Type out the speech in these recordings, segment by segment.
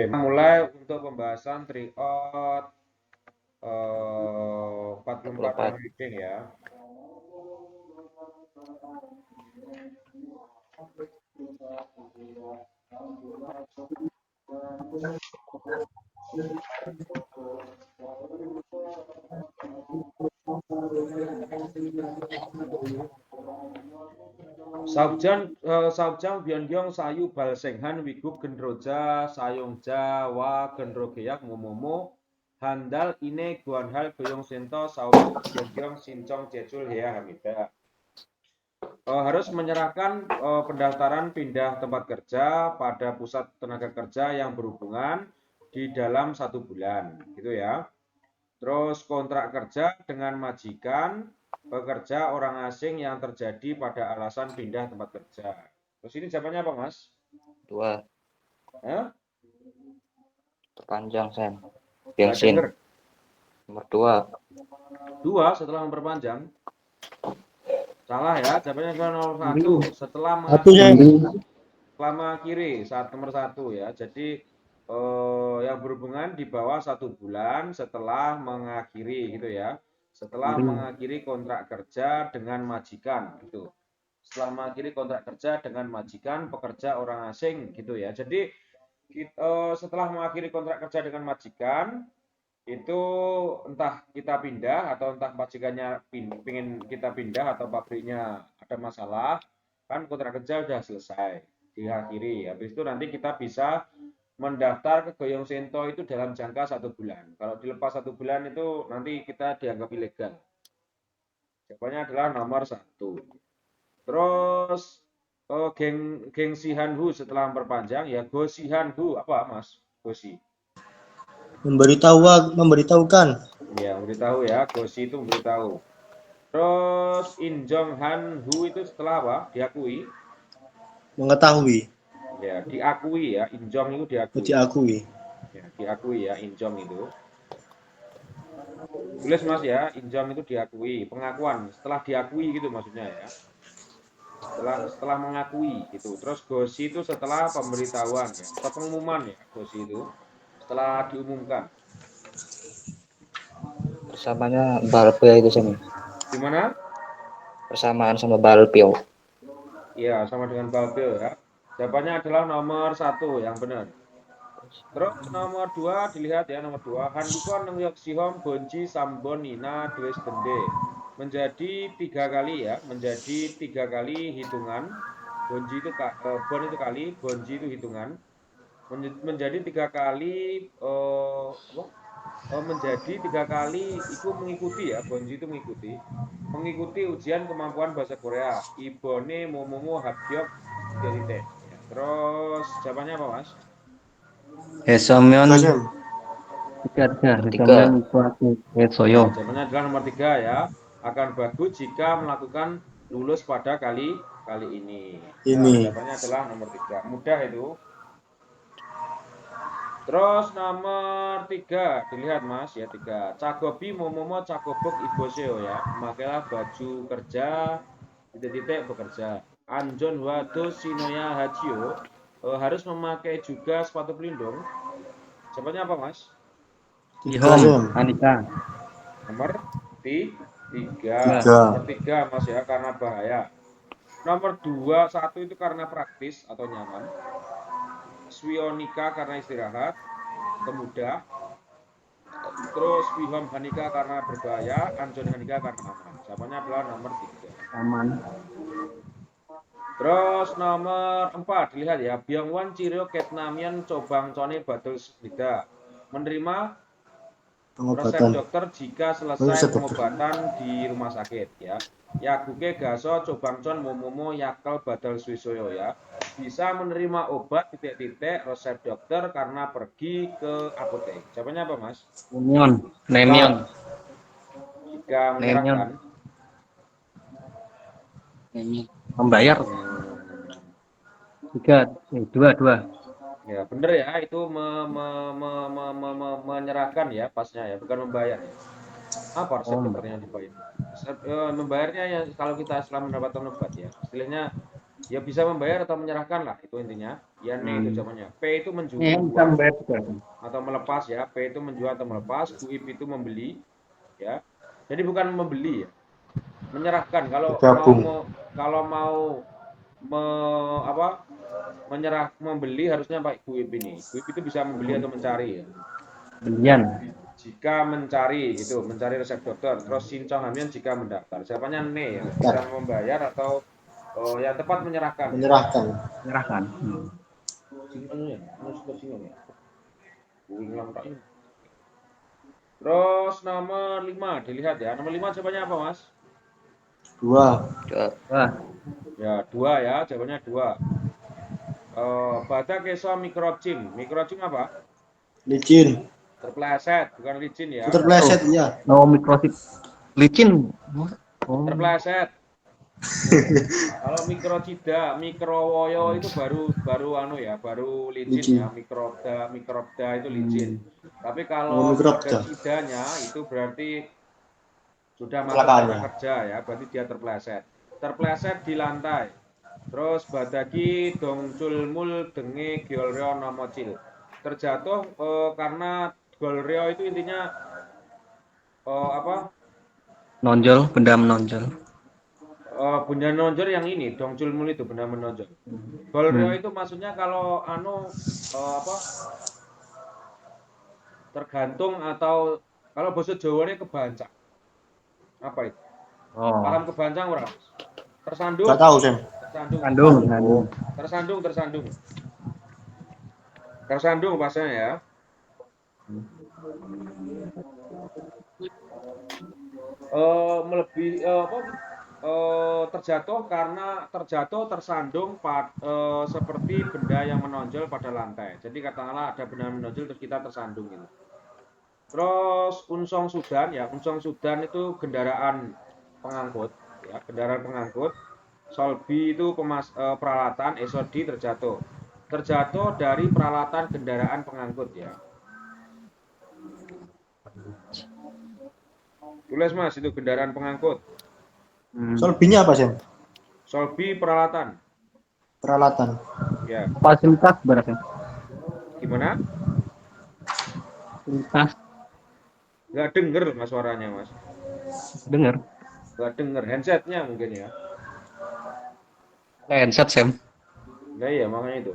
Mulai untuk pembahasan tryout 44 yang 44. leading ya. Saubjang Byeongyong Sayu Balsenghan Wigup Genroja Sayongja Wa Genrogeyak Momomo Handal Ine Guanhal Goyong Sento Sausu Byeongyong Sincong Jecul Hea Hamida. Harus menyerahkan pendaftaran pindah tempat kerja pada pusat tenaga kerja yang berhubungan di dalam 1 bulan, gitu ya. Terus kontrak kerja dengan majikan pekerja orang asing yang terjadi pada alasan pindah tempat kerja. Terus ini jawabannya apa, Mas? 2. Perpanjang, Sen. Nggak Bensin. denger. Nomor 2. 2 setelah memperpanjang. Salah ya, jawabannya adalah nomor 1. Setelah mengakhiri saat nomor 1 ya. Jadi yang berhubungan di bawah 1 bulan setelah mengakhiri gitu ya. Setelah mengakhiri kontrak kerja dengan majikan gitu. Setelah mengakhiri kontrak kerja dengan majikan pekerja orang asing gitu ya. Jadi setelah mengakhiri kontrak kerja dengan majikan itu entah kita pindah atau entah majikannya pingin kita pindah atau pabriknya ada masalah, kan kontrak kerja sudah selesai diakhiri. Habis itu nanti kita bisa mendaftar ke Goyong Sento itu dalam jangka 1 bulan. Kalau dilepas 1 bulan itu nanti kita dianggap ilegal. Jawabannya adalah nomor 1. Terus geng Sihanhu setelah memperpanjang ya Go Sihanhu apa Mas? Gosi. Memberitahukan. Ya, memberitahu ya. Gosi itu memberitahu. Terus Injong Han Hu itu setelah apa? Diakui. Mengetahui. Ya, diakui ya. Injong itu diakui. Diakui. Ya, diakui ya Injong itu. Tulis Mas ya, Injong itu diakui, pengakuan. Setelah diakui gitu maksudnya ya. Setelah mengakui gitu. Terus Gosi itu setelah pemberitahuan ya, atau pengumuman ya, Gosi itu. Setelah diumumkan. Persamanya Balpeo itu, Sen. Gimana? Persamaan sama Balpeo. Iya, sama dengan Balbel ya. Jawabannya adalah nomor 1 yang benar. Terus nomor 2 dilihat ya, nomor 2 Handukon Nengyok Sihom Bonji Sambon Nina Dwes Dende menjadi 3 kali ya, menjadi 3 kali hitungan. Bonji itu bon itu kali, bonji itu hitungan. Menjadi 3 kali menjadi 3 kali itu mengikuti ya, bonji itu mengikuti ujian kemampuan bahasa Korea. Ibone Momomo Habgyok titik. Terus jawabannya apa, Mas? Hesomyeon Tiga. Soyo. Ya, jawabannya adalah nomor 3 ya. Akan bagus jika melakukan lulus pada kali ini. Ya, jawabannya adalah nomor 3. Mudah itu. Terus nomor 3 dilihat Mas ya, 3. Cagobi Momomo Cagobok Iboseo ya. Makailah baju kerja titik bekerja. Anjon Wado Shinoya Hachio harus memakai juga sepatu pelindung. Jawabannya apa, Mas? Ihom Anika. Nomor 3. Nomor 3 Mas ya, karena bahaya. Nomor 2, 1 itu karena praktis atau nyaman. Swionika karena istirahat atau mudah. Terus Wihom Hanika karena berbahaya, Anjon Hanika karena aman. Jawabannya adalah nomor 3. Aman. Terus nomor 4 dilihat ya, Byungwon Cirio Ketnamian Cobang Cone Badul Bida menerima resep dokter jika selesai pengobatan di rumah sakit ya. Yaguke Gaso Cobangcon Momomo Yakel Badal Swisoyo ya. Bisa menerima obat titik-titik resep dokter karena pergi ke apotek. Jawabannya apa, Mas? Nemion. Jika menyerahkan. Membayar. 2. Ya, benar ya, itu menyerahkan ya pasnya ya, bukan membayar ya. Apa resep dokternya yang dibayar? Membayarnya ya kalau kita setelah mendapatkan obat ya. Istilahnya ya bisa membayar atau menyerahkan lah, itu intinya. Ya ne itu jawabannya. P itu menjual bisa membayar juga. atau melepas ya. P itu menjual atau melepas. Guip itu membeli ya. Jadi bukan membeli ya. Menyerahkan Bergabung. kalau mau apa membeli harusnya pakai guip ini. Guip itu bisa membeli atau mencari ya. Belian. Jika mencari gitu, mencari resep dokter. Terus sincong hamian jika mendaftar. Jawabannya ne ya. Bisa membayar atau yang tepat menyerahkan. Menyerahkan. Menyerahkan. Sinyalnya, sudah sinyalnya. Ulang tak ini. Terus nomor 5 dilihat ya. Nomor 5 jawabannya apa, Mas? 2. Wah, Ya, 2 ya. Jawabannya 2. Badak keso microchip. Microchip apa? Licin. Terpleset, bukan licin ya. Terpleset iya. no mikrochip. Licin. Oh, Terpleset. Kalau mikrowoyo itu baru baru licin ya. Mikrobda itu licin. Tapi kalau Mikrobda. ada cidanya itu berarti sudah masuk Celakaannya. tanah kerja ya, berarti dia terpleset. Terpleset di lantai. Terus badagi dongculmul denge giolreo nomocil. Terjatuh karena golreo itu intinya apa? nonjol, benda menonjol. Benda menonjol yang ini, dongculmul itu benda menonjol. Golreo itu maksudnya kalau apa? Tergantung atau kalau bahasa Jawanya kebancang. Apa itu? Oh, Palam kebancang orang. Tersandung. Gak tahu, Sam. Tersandung. kandung. Tersandung bahasanya ya. Terjatuh karena tersandung seperti benda yang menonjol pada lantai. Jadi katakanlah ada benda menonjol terus kita tersandung gitu. Terus unsong sudan ya, unsong sudan itu kendaraan pengangkut ya, kendaraan pengangkut. Solbi itu peralatan, esodi terjatuh dari peralatan kendaraan pengangkut ya. Tulis Mas, itu kendaraan pengangkut. Solbinya apa, Sam? Solbi peralatan. Peralatan. Ya. Fasilitas berarti. Gimana? Fasilitas. Nggak denger Mas suaranya Mas. Dengar. Nggak denger handsetnya mungkin ya. Headset, Sam. Nggak iya makanya itu.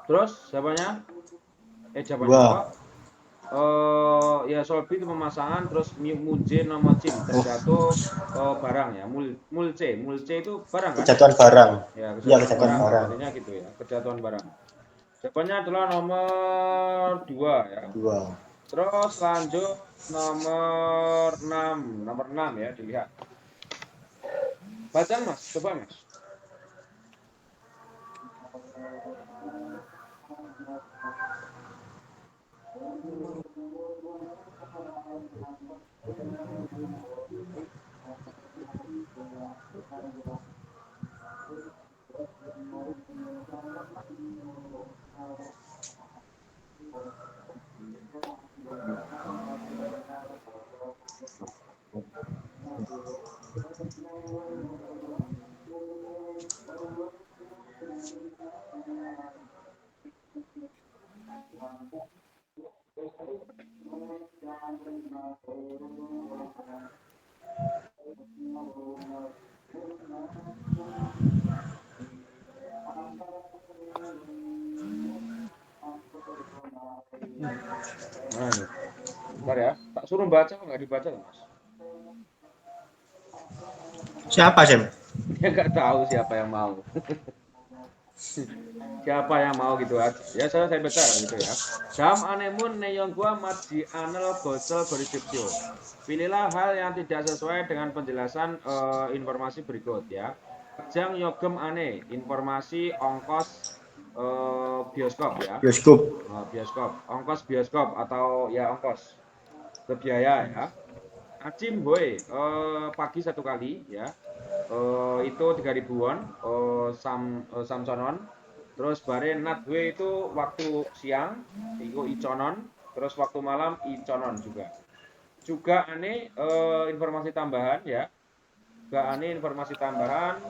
Terus siapanya? Jawabannya apa? Ya Solbi itu pemasangan, terus muje nomocin terjatuh barang ya. Mulce itu barang kan? Kejatuhan barang. Ya, Iya, kejatuhan kejatuhan barang. barang. Artinya gitu ya, kejatuhan barang. Jawabannya adalah nomor 2 ya. 2. Terus lanjut nomor 6. Nomor 6 ya, dilihat. Baca Mas, coba Mas. Nah, ini. Bentar ya, tak suruh baca nggak dibaca Mas? Siapa, Sam? Dia nggak tahu siapa yang mau. Siapa yang mau gitu aja. Ya saya baca gitu ya. Dam anemun neyong gua madji anel bocel berisipsio. Pilihlah hal yang tidak sesuai dengan penjelasan informasi berikut ya. Kejang yogem ane informasi ongkos bioskop ya. Bioskop. Bioskop, ongkos bioskop atau ya ongkos biaya ya. Acim boy pagi 1 kali ya. Itu 3.000 won Samsonon. Terus bare natwe itu waktu siang itu iconon, terus waktu malam iconon juga. juga aneh informasi tambahan ya. Juga aneh informasi tambahan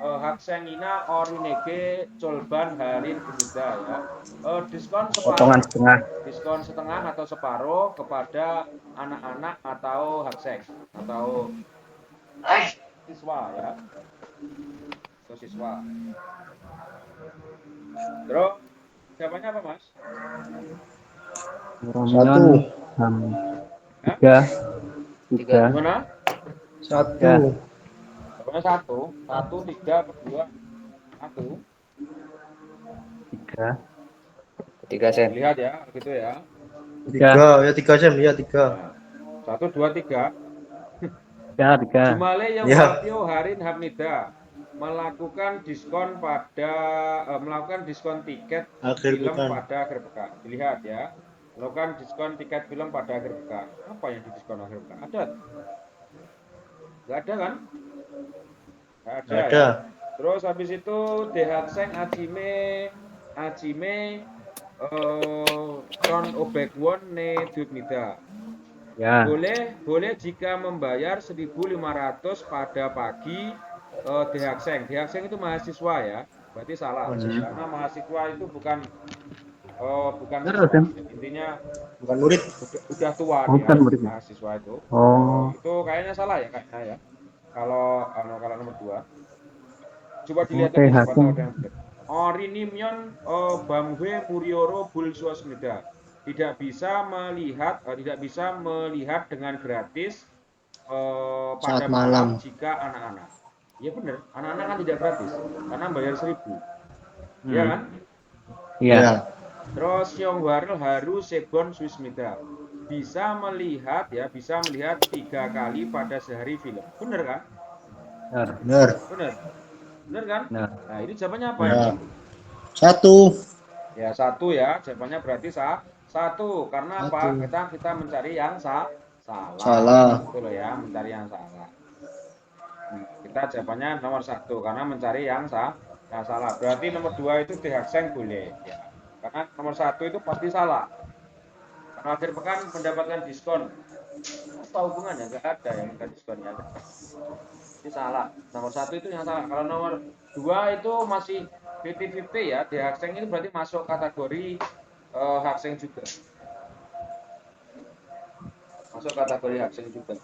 Haksengina Orinege Colban Harin Gemida ya. Diskon Potongan separuh. setengah. Diskon setengah atau separuh kepada anak-anak atau hakseng atau siswa ya. Atau siswa. Terus siapanya apa Mas? Romion Hah? tiga. Gimana? Satu. Pokoknya satu, tiga, kedua, satu. Tiga sen. Lihat ya, gitu ya. Tiga. Ya tiga Sam. Ya tiga. Nah, 1, 2, 3. Tiga. Jumale yang Ya. Waltio Harin Hamnida melakukan diskon tiket Akhir film pekan. pada akhir pekan. Dilihat ya. Melakukan diskon tiket film pada akhir pekan. Apa yang didiskon akhir pekan? Ada? Nggak ada kan? Nggak ada, Ada. ya. Terus habis itu Dehakseng Ajime Son Obekwon ne Dutmida. Ya. Boleh jika membayar 1.500 pada pagi Dehakseng. Dehakseng itu mahasiswa ya. Berarti salah. Karena mahasiswa itu bukan Bener, siswa. Sam. Intinya Bukan murid. udah tua Bukan dia murid. mahasiswa itu. Oh. Itu kayaknya salah ya kayaknya ya. Kalau nomor 2. Coba dilihat aja siapa tahu ada yang benar. Orinimyon Bamhwe Murioro Bulsuasmida tidak bisa melihat dengan gratis pada Saat malam. jika anak-anak. Ya benar, anak-anak kan tidak gratis karena bayar 1.000. Iya kan? Iya. Ya. Terus Yongwarel Haru Sebon Swismida bisa melihat 3 kali pada sehari film. Benar kan? Benar. Benar kan? Benar. Nah, ini jawabannya apa Ya. ini? Satu. Ya, 1 ya. Jawabannya berarti 1. Karena apa? Kita mencari yang salah. Itu loh ya, mencari yang salah. Kita jawabannya nomor 1 karena mencari yang salah. Berarti nomor 2 itu Dehakseng boleh ya. Karena nomor 1 itu pasti salah. Karena akhir pekan mendapatkan diskon. Apa hubungannya? Enggak ada yang minta diskon ya. Ini salah. Nomor 1 itu yang salah. Kalau nomor 2 itu masih 50-50 ya. Dehakseng itu berarti masuk kategori hakseng juga. Masuk kategori hakseng juga.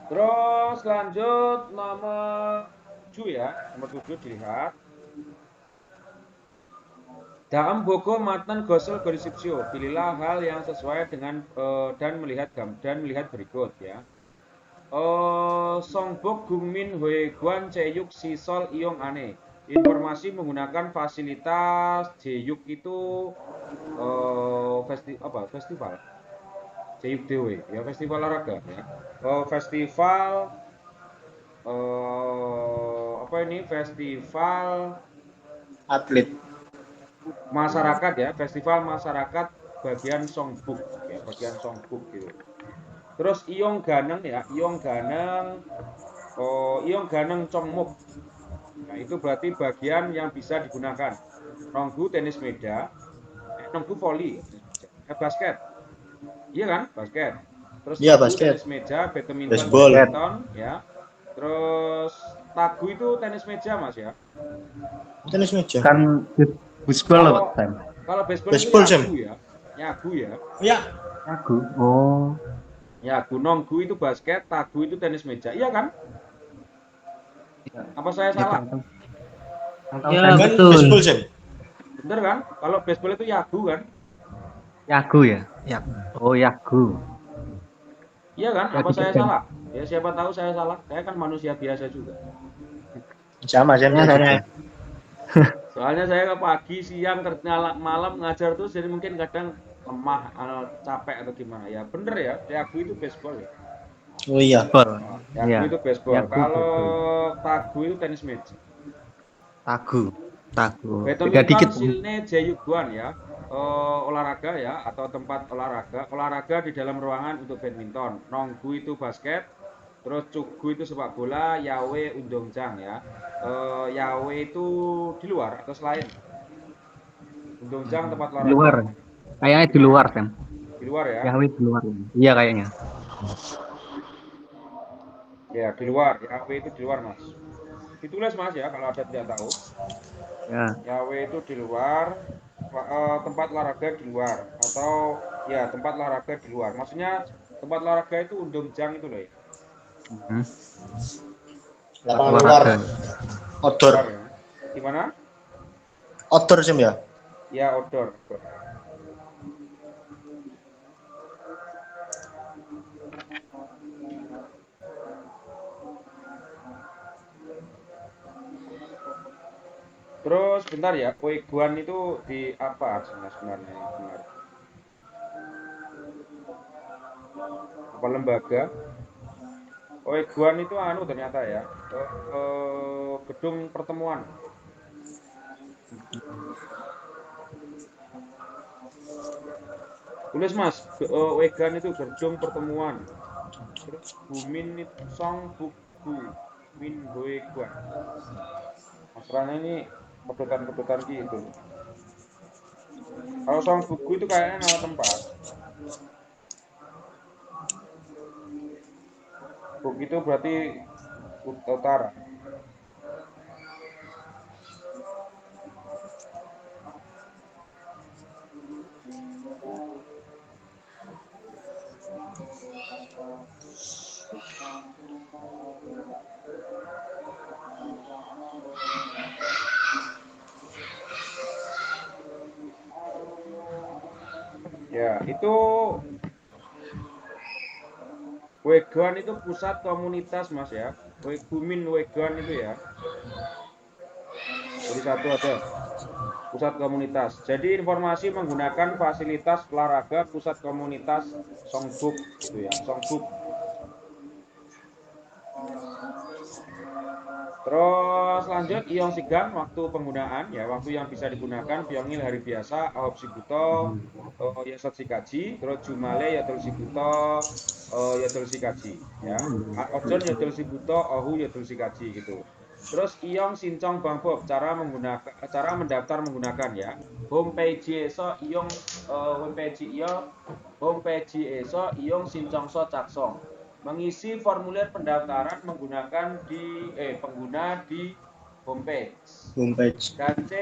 Terus lanjut nomor 7 ya. Nomor 7 dilihat. Dalam boko matan gosel gorisipsio, pilihlah hal yang sesuai dengan dan melihat berikut ya. Songbok Gungmin Hoeguan Ceyuk Sisol Iong Ane. Informasi menggunakan fasilitas Jeyuk itu festival. Jeyuk Dewe ya, festival olahraga ya. Festival festival Atlet. masyarakat ya, festival masyarakat bagian Songbuk ya, bagian Songbuk gitu. Terus Iong Ganeng Congmuk. Nah, itu berarti bagian yang bisa digunakan. Nonggu tenis meja, nonggu volley, basket. Iya kan? Basket. Terus Iya, nonggu basket. tenis meja, badminton, Baseball. ya. Terus tagu itu tenis meja, Mas ya. Tenis meja. Kan baseball apa, Sam? Kalau baseball Baseball, itu Sam. Nyagu ya. Ya. Aku. Oh. Nyagu, nonggu itu basket, tagu itu tenis meja. Iya kan? Apa saya salah? Ya, Kan betul. baseball Sam. Bener kan? Kalau baseball itu yagu kan? Yagu ya? Ya. Oh, yagu. Iya kan? Ya, Apa saya dikit, Sam. salah? Ya siapa tahu saya salah. Saya kan manusia biasa juga. Sama Sam. Ya, juga. saya. Soalnya saya ke pagi, siang, malam ngajar terus, jadi mungkin kadang lemah, capek atau gimana. Ya bener ya, yagu itu baseball ya. Oh iya. Baseball. Yagu Iya. itu baseball. Yagu, Kalau baseball. tagu itu tenis meja. Tagu. Beda Badminton dikit. silne jayuguan ya. Olahraga ya, atau tempat olahraga di dalam ruangan untuk badminton. Nonggu itu basket, Terus Cugu itu sepak bola, Yawe Undongjang ya. Yawe itu di luar atau selain? Undongjang tempat Di luar. olahraga. Kayaknya di Gimana? luar, Sam. Di luar ya? Yahweh di luar. Iya kayaknya. Ya, di luar. Yawe itu di luar, Mas. Ditulis Mas ya kalau ada tidak tahu. Ya. Yawe itu di luar, tempat olahraga di luar atau ya tempat olahraga di luar. Maksudnya tempat olahraga itu Undongjang itu loh ya. Hmm. Lapangan luar. Olahraga. Outdoor. Luar ya. Gimana? Outdoor Sam ya. Ya outdoor. Terus bentar ya, Guan itu di apa sebenarnya yang benar? Apa lembaga? Guan itu anu ternyata ya, gedung pertemuan. Tulis Mas, Wegan itu gedung pertemuan. Terus Bumin itu Song Bukbu Min Hoe Guan. Masalahnya ini kedutan-kedutan gitu. Kalau Song Bukbu itu kayaknya nama tempat. Buk itu berarti utara. Ya, itu Wegan itu pusat komunitas Mas ya. Bumin Wegan itu ya. Jadi satu ada pusat komunitas. Jadi informasi menggunakan fasilitas olahraga pusat komunitas Songbuk gitu ya. Songbuk. Terus lanjut Iong Sigan waktu penggunaan ya, waktu yang bisa digunakan Byongil hari biasa, Ahop Sibuto, Yesot Sikaji, terus Jumale Yodol Sibuto, Yodol Sikaji ya. Ojon Yodol Sibuto, Ohu Yodol Sikaji gitu. Terus Iong Sincong Bang Bob cara mendaftar menggunakan ya. Homepage eso Iong homepage eso Iong Sincong So Caksong. Mengisi formulir pendaftaran menggunakan pengguna di homepage. Dan C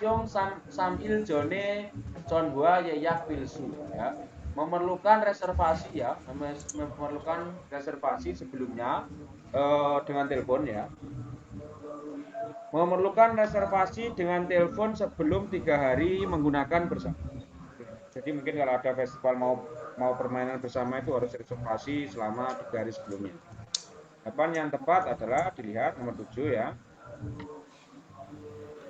Iong Samil Jone Chonhua Yeyak Pilsu ya. Memerlukan reservasi ya, memerlukan reservasi sebelumnya dengan telepon ya. Memerlukan reservasi dengan telepon sebelum 3 hari menggunakan bersama. Jadi mungkin kalau ada festival mau permainan bersama itu harus reservasi selama 3 hari sebelumnya. Jawaban yang tepat adalah dilihat nomor 7 ya.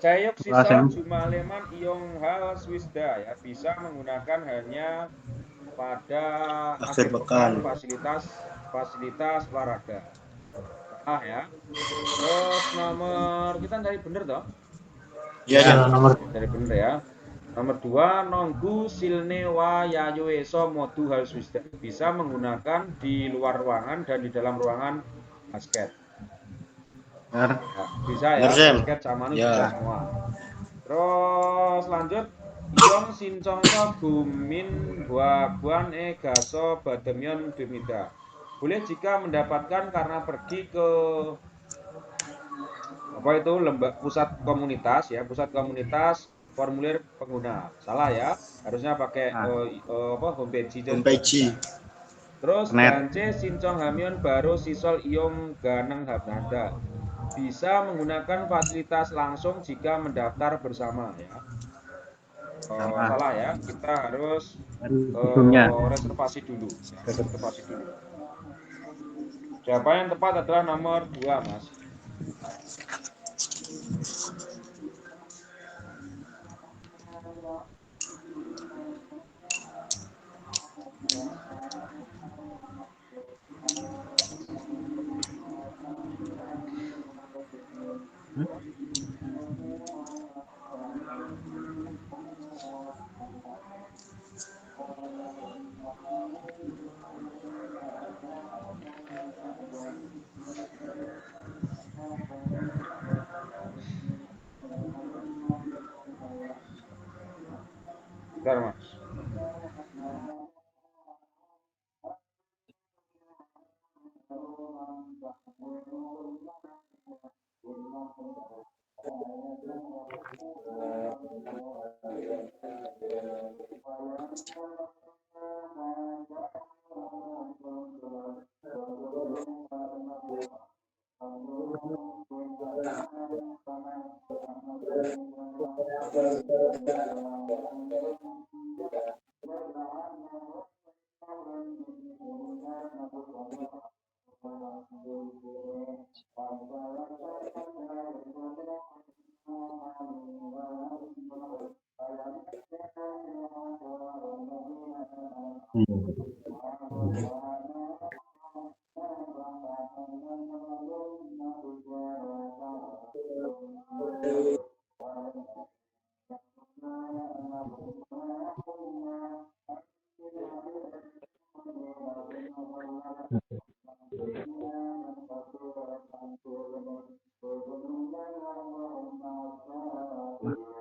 Cayok sisa Jumaleman Iong Hal Swisda ya bisa menggunakan hanya pada akhir pekan fasilitas olahraga. Salah ya. Terus nomor kita dari bener toh? Iya, nomor Dari bener ya. Nomor 2, nonggu silne wa yayoeso modu hal swisda bisa menggunakan di luar ruangan dan di dalam ruangan basket. benar. Nah, bisa ya, Bener, basket sama Ya. bisa semua. Terus lanjut, Iong Sincongso Bumin Buan Gaso Bademyon Demida. Boleh jika mendapatkan karena pergi ke apa itu pusat komunitas formulir pengguna. Salah ya, harusnya pakai homepage. Homepage. Terus Net. dan C Sincong Hamyon baru Sisol Iong Ganeng Habnada bisa menggunakan fasilitas langsung jika mendaftar bersama ya. Salah ya, kita harus Ujungnya. reservasi dulu. Ya, reservasi dulu. Jawaban yang tepat adalah nomor 2 Mas. Bentar, Mas.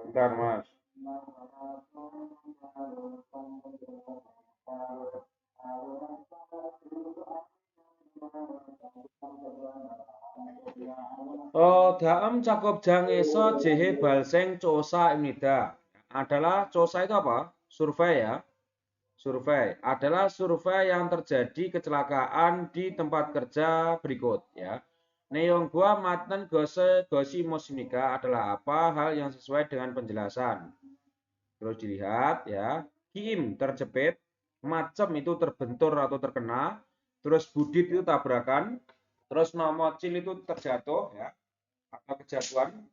Bentar, Mas. Daem cakup jangeso jehe balseng cosa imnida. Adalah cosa itu apa? Survei ya. Survei adalah survei yang terjadi kecelakaan di tempat kerja berikut ya. Neong gua matnen gosi mosmika adalah apa hal yang sesuai dengan penjelasan. Terus dilihat ya. Kiim terjepit, macem itu terbentur atau terkena, terus budit itu tabrakan, terus nomocil itu terjatuh ya atau kejatuhan.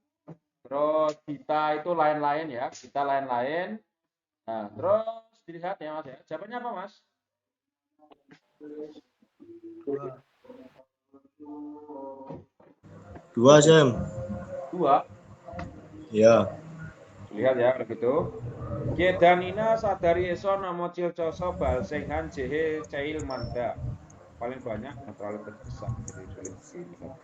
Terus kita itu lain-lain ya, kita lain-lain. Nah, terus dilihat ya Mas ya. Jawabannya apa Mas? Dua, Sam. Dua. Ya. Lihat ya begitu. Kedanina sadari eso namo cilcoso balsenghan jehe cail manda. Paling banyak terlalu besar jadi sulit dilihat.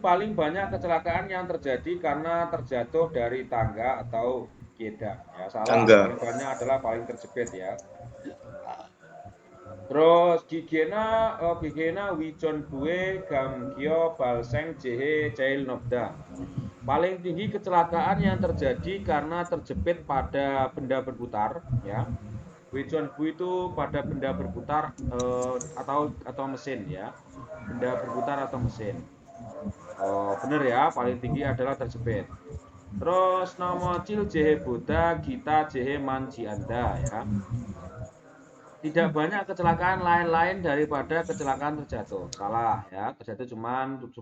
Paling banyak kecelakaan yang terjadi karena terjatuh dari tangga atau kedan. Ya salah. Tangga. Paling banyak adalah paling terjepit ya. Terus gigena wijon bue gamgyo balseng jehe cail nobda. Paling tinggi kecelakaan yang terjadi karena terjepit pada benda berputar ya. Wijon bue itu pada benda berputar atau mesin ya. Benda berputar atau mesin. Benar ya, paling tinggi adalah terjepit. Terus nomor cil jehe buddha gita jehe manji anda ya. Tidak banyak kecelakaan lain-lain daripada kecelakaan terjatuh. Salah ya, terjatuh cuma 70%.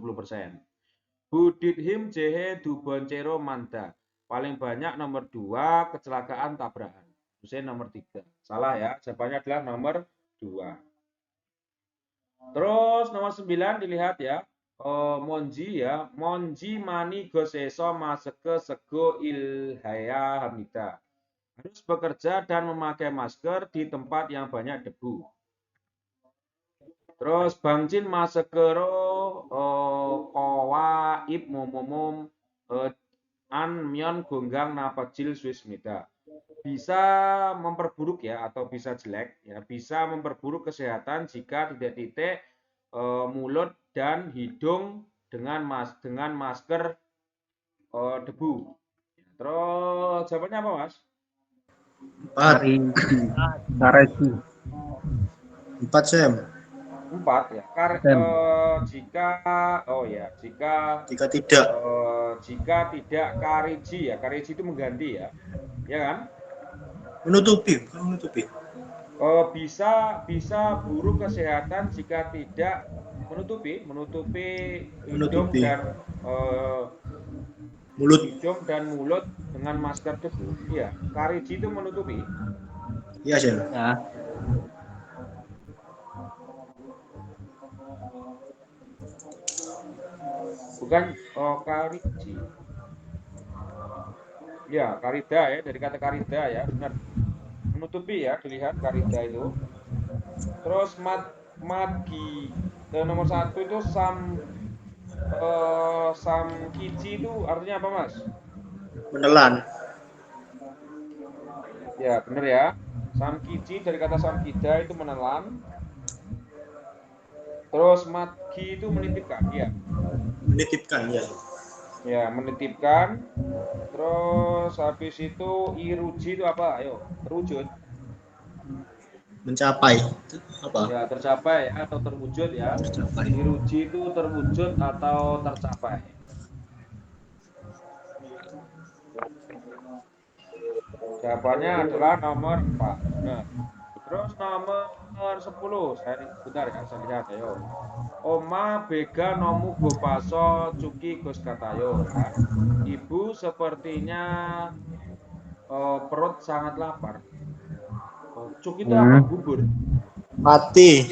Budidhim jehe duboncero manda. Paling banyak nomor 2 kecelakaan tabrakan. Husein nomor 3. Salah ya, jawabannya adalah nomor 2. Terus nomor 9 dilihat ya. Monji ya. Monji mani goseso maseke sego ilhaya hamida. Harus bekerja dan memakai masker di tempat yang banyak debu. Terus bangcin maskero kowa ip momomom an myon gonggang napacil swismida. Bisa memperburuk ya atau bisa jelek ya, bisa memperburuk kesehatan jika titik-titik mulut dan hidung dengan masker debu. Terus jawabannya apa Mas? 4. Kareci. 4, Sam. 4 ya. Jika tidak kariji ya. Kariji itu mengganti ya. Ya kan? Menutupi. Bisa buruk kesehatan jika tidak menutupi hidung dan mulut dengan masker debu. Iya, kariji itu menutupi. Iya, Sam. Ya. Bukan kariji. Ya, karida ya, dari kata karida ya, benar. Menutupi ya, dilihat karida itu. Terus madgi nomor 1 itu Samkiji itu artinya apa, Mas? Menelan. Ya, benar ya. Samkiji dari kata samkida itu menelan. Terus matgi itu menitipkan, ya. Menitipkan ya. Ya, menitipkan. Terus habis itu iruji itu apa? Ayo, terwujud. Mencapai. Apa? Ya, tercapai ya, atau terwujud ya. Tercapai. Iruji itu terwujud atau tercapai. Jawabannya adalah nomor 4. Benar. Terus nomor 10. Bentar ya, saya lihat ayo. Oma bega nomu go paso cuki gus katayo ya. Ibu sepertinya perut sangat lapar. Cuk itu apa? Bubur. Mati.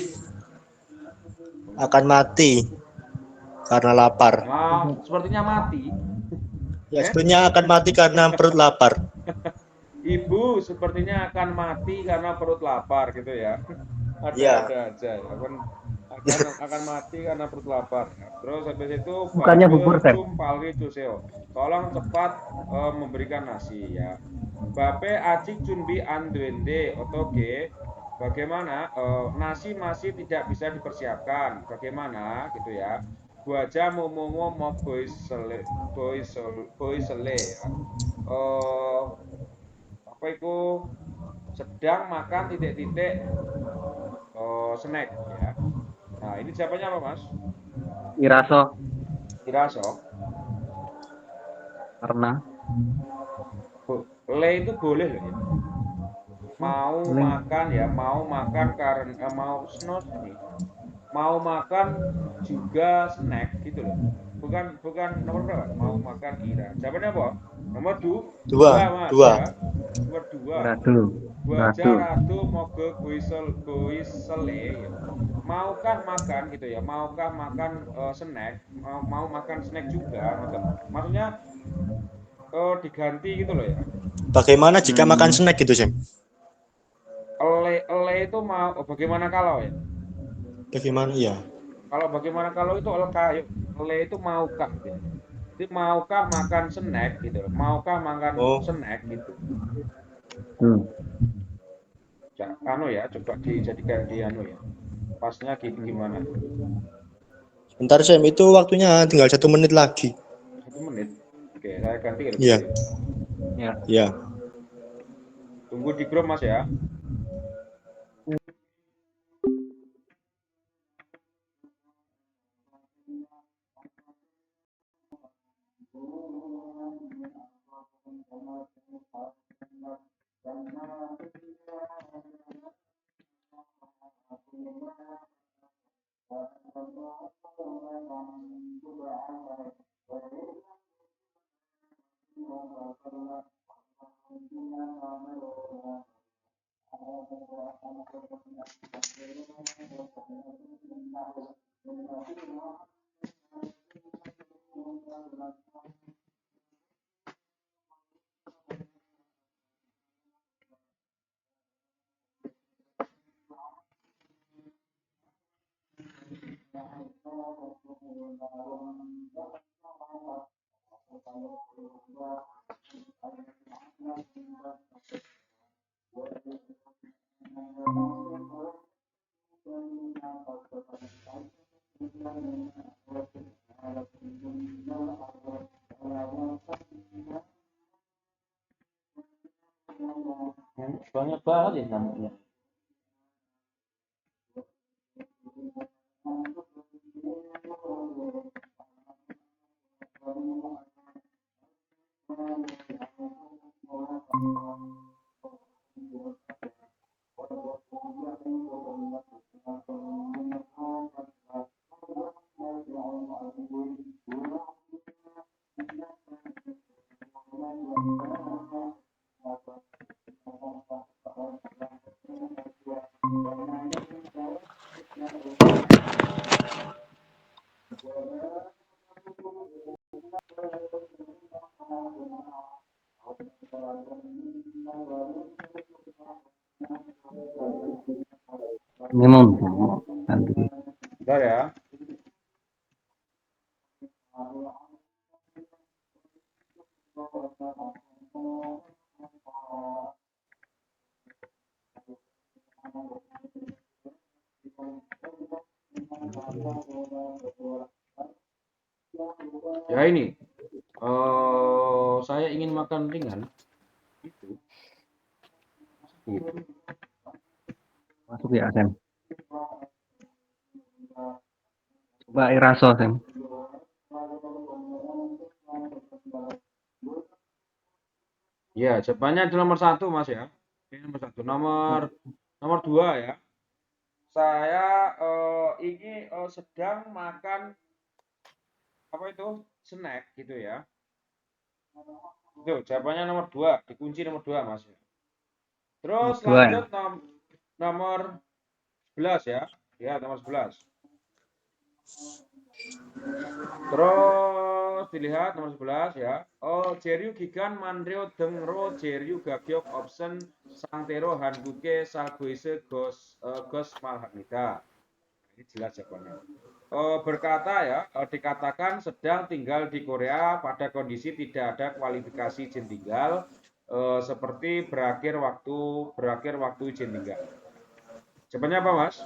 Akan mati. Karena lapar. Nah, sepertinya mati. Ya, sebenarnya akan mati karena perut lapar. Ibu sepertinya akan mati karena perut lapar gitu ya. Ya. Ada-ada aja ya kan. Akan mati karena perut lapar ya. Terus habis itu Bukannya Babe bubur, Sam. cum palwi cuseo. Tolong cepat memberikan nasi ya. Bape acik cunbi anduende otoge. Bagaimana nasi masih tidak bisa dipersiapkan. Bagaimana gitu ya. Buaja momomo mo boisele ya. Apa itu sedang makan titik-titik snack ya. Nah, ini jawabannya apa, Mas? Iraso Iraso. karena Le itu boleh loh ya. Mau ini makan ya, mau makan karena mau snot ini. Mau makan juga snack gitu loh. Bukan nomor berapa? Mau makan ira. Jawabannya apa? Nomor dua, Dua. Mas Dua. ya. Nomor 2. radu Buaja radu ratu moge guisele ya. Maukah makan gitu ya? Maukah makan snack? Mau makan snack juga? Maksudnya diganti gitu loh ya. Bagaimana jika makan snack gitu, Sam? Ele itu mau bagaimana kalau ya? Bagaimana? Ya. Kalau bagaimana kalau itu ele itu maukah gitu. Jadi maukah makan snack gitu loh. Maukah makan Oh, snack gitu. hmm. Anu ya, coba dijadikan di anu ya. Pasnya gimana? bentar, Sam. Itu waktunya tinggal 1 menit lagi. 1 menit. Oke, saya ganti kalau Iya. gitu ya. Ya. Ya. Tunggu di grup, Mas ya. Banyak banget ya namanya. Minimum nanti. Bentar ya. Ya ini, saya ingin makan ringan. Itu. Gitu. Masuk ya, Sam. Coba Iraso, Sam. Ya, jawabannya di nomor 1, Mas ya. Ini nomor 1. Nomor 2 ya. Saya ini sedang makan apa itu snack gitu ya. Itu jawabannya nomor 2, dikunci nomor 2, Mas. Terus Dua ya. lanjut nomor 11 ya. Ya, nomor 11. Terus dilihat nomor 11 ya. Jeryu gigan manreo dengro jeryu gagyok option sangtero hanbuke salgoise gos malhamida. Ini jelas jawabannya. Berkata ya, dikatakan sedang tinggal di Korea pada kondisi tidak ada kualifikasi izin tinggal, seperti berakhir waktu izin tinggal. Jawabannya apa, Mas?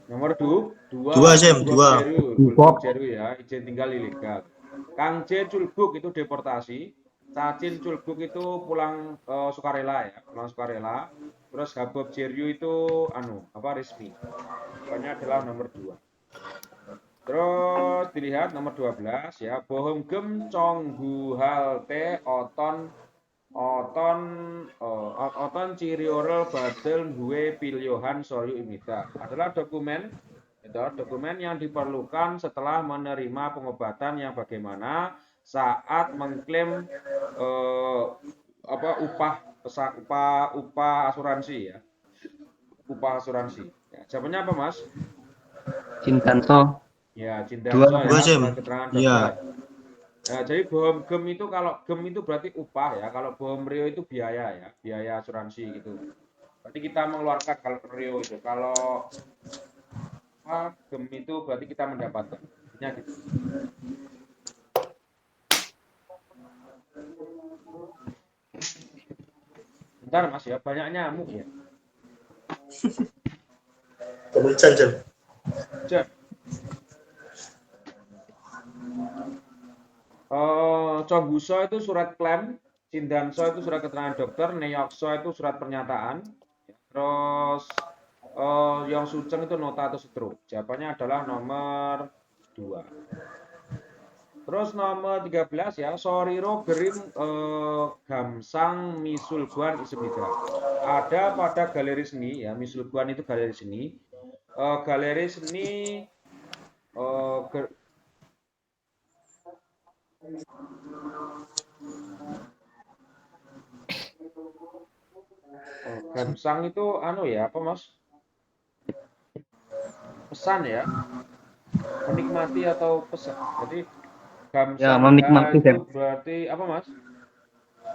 Nomor 2, Dua, Sam, dua. Gulbok Jeru ya, izin tinggal ilegal. Kang J Culbuk itu deportasi, Cacin Culbuk itu pulang sukarela ya, pulang sukarela. Terus Habob Jeru itu resmi. Pokoknya adalah nomor 2. Terus dilihat nomor 12 ya, bohong gem conggu halte oton ciriorel badel gue piliohan soyu imita adalah dokumen yang diperlukan setelah menerima pengobatan yang bagaimana saat mengklaim upah asuransi ya, upah asuransi. Ya, jawabannya apa, Mas? Cintanso. Ya, Dua, Cintanso ya, surat keterangan dokter. Iya. Nah, jadi bohong gem itu, kalau gem itu berarti upah ya, kalau bohong rio itu biaya ya, biaya asuransi gitu. Berarti kita mengeluarkan kalau rio itu, kalau gem itu berarti kita mendapatkan. Gitu. Bentar, Mas ya, banyak nyamuk ya. Kemuncan, Sam. Cek. Congguso itu surat klaim, Cindanso itu surat keterangan dokter, Neokso itu surat pernyataan, terus yang Suceng itu nota atau setrum. Jawabannya adalah nomor 2. Terus nomor 13 ya, Soriro Gerim Gamsang Misulguan Ismida. Ada pada galeri seni ya, Misulguan itu galeri seni. Galeri seni Gamsang itu ya, apa, Mas? Pesan ya. Menikmati atau pesan. Jadi Gamsang Ya, menikmati, itu Sam. berarti apa, Mas?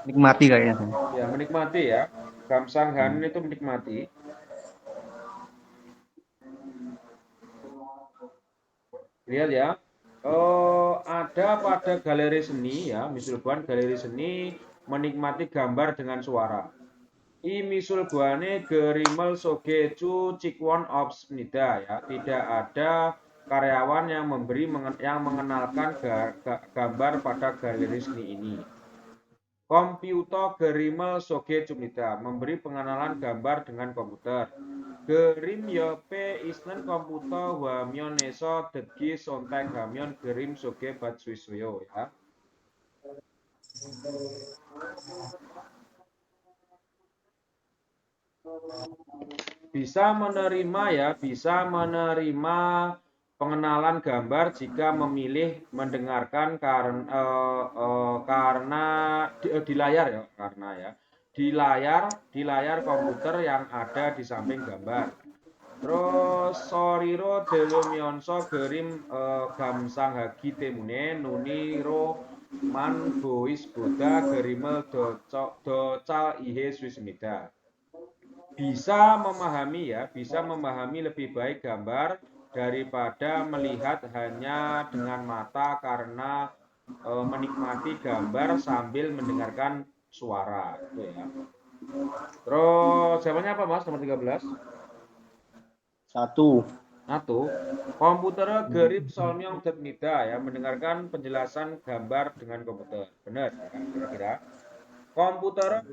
Nikmati kayaknya, Sam. Ya, menikmati ya. Gamsang Han itu menikmati. Lihat ya. Ada pada galeri seni ya, misalkan galeri seni menikmati gambar dengan suara. I misulguane gerimel sogecu cikwon obsnida ya. Tidak ada karyawan yang mengenalkan gambar pada galeri seni ini. Komputer gerimel soge cumita memberi pengenalan gambar dengan komputer. Gerim yope isnen komputer wamyon neso degi sontek hamyon gerim soge batsuisuyo ya. Bisa menerima pengenalan gambar jika memilih mendengarkan karena di layar ya, di layar komputer yang ada di samping gambar. Terus soriro delumionso gerim gamsang hagi temune nuni ro man bois boda gerimel docal ihe swismida. Bisa memahami lebih baik gambar daripada melihat hanya dengan mata karena menikmati gambar sambil mendengarkan suara gitu ya. Terus jawabannya apa Mas nomor 13? 1. Komputer gerip solmyong 됩니다 ya, mendengarkan penjelasan gambar dengan komputer. Benar ya, kira-kira. Komputer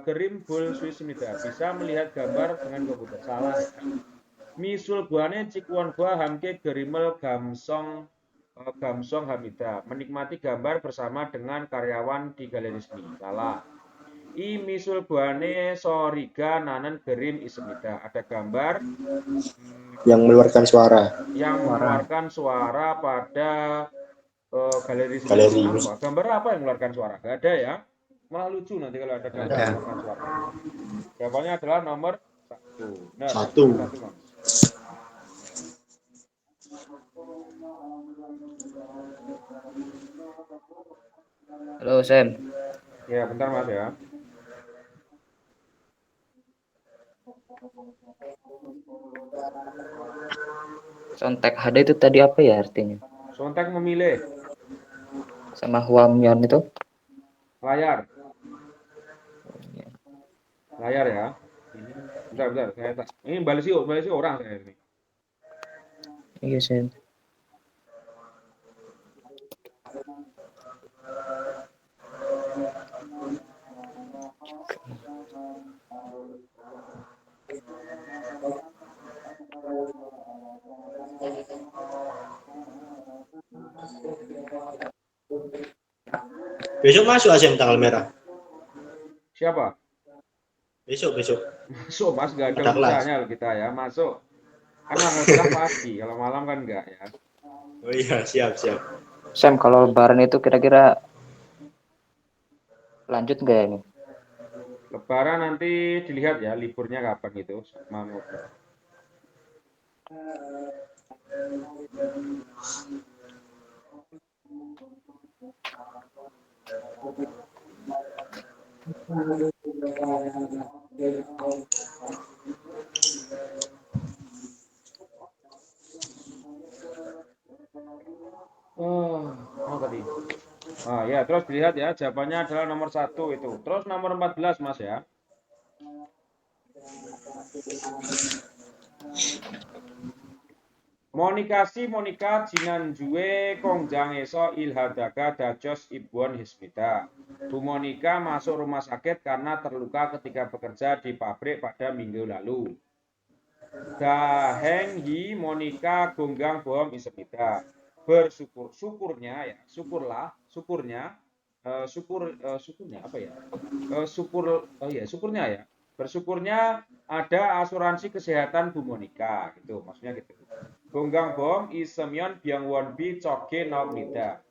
gerim 볼 수 있습니다. Bisa melihat gambar dengan komputer. Salah ya. 미술관의 직원과 함께 그림을 감상합니다. Menikmati gambar bersama dengan karyawan di galeri seni. Salah. 이 미술관에 소리가 나는 그림 있습니다. Ada gambar Yang mengeluarkan suara. yang mengeluarkan suara pada galeri seni. Galeri. Apa? Gambar apa yang mengeluarkan suara? Gak ada ya. Malah lucu nanti kalau ada gambar yang mengeluarkan suara. Jawabannya adalah nomor 1. Nah, 1. Mas. Halo Sam. Ya, bentar Mas ya. Sontek HD itu tadi apa ya artinya? Sontek memilih. Sama Huamion itu? Layar. Layar ya. Bentar. Ini balesi orang saya ini. Iya Sam. Besok masuk ASM tanggal merah. Siapa? Besok. Masuk Mas, gak ada Ada kelas. urusannya loh kita ya. Masuk. Kan tanggal merah pagi, kalau malam kan enggak ya. Oh iya, siap. Sam, kalau lebaran itu kira-kira lanjut nggak ya ini? Lebaran nanti dilihat ya liburnya kapan gitu. Tadi. Ya, terus dilihat ya, jawabannya adalah nomor 1 itu. Terus nomor 14 Mas ya. Monika Jinanjue Kongjangesa Ilhadaga Dajos Ibuan Hismita. Bu Monika masuk rumah sakit karena terluka ketika bekerja di pabrik pada minggu lalu. Daheng Hi Monika Gonggang Bohong Ismita. Syukurnya ya. Bersyukurnya ada asuransi kesehatan Bu Monika gitu, maksudnya gitu. Gonggang Bom Isemyon Byangwonbi Choge Naumida.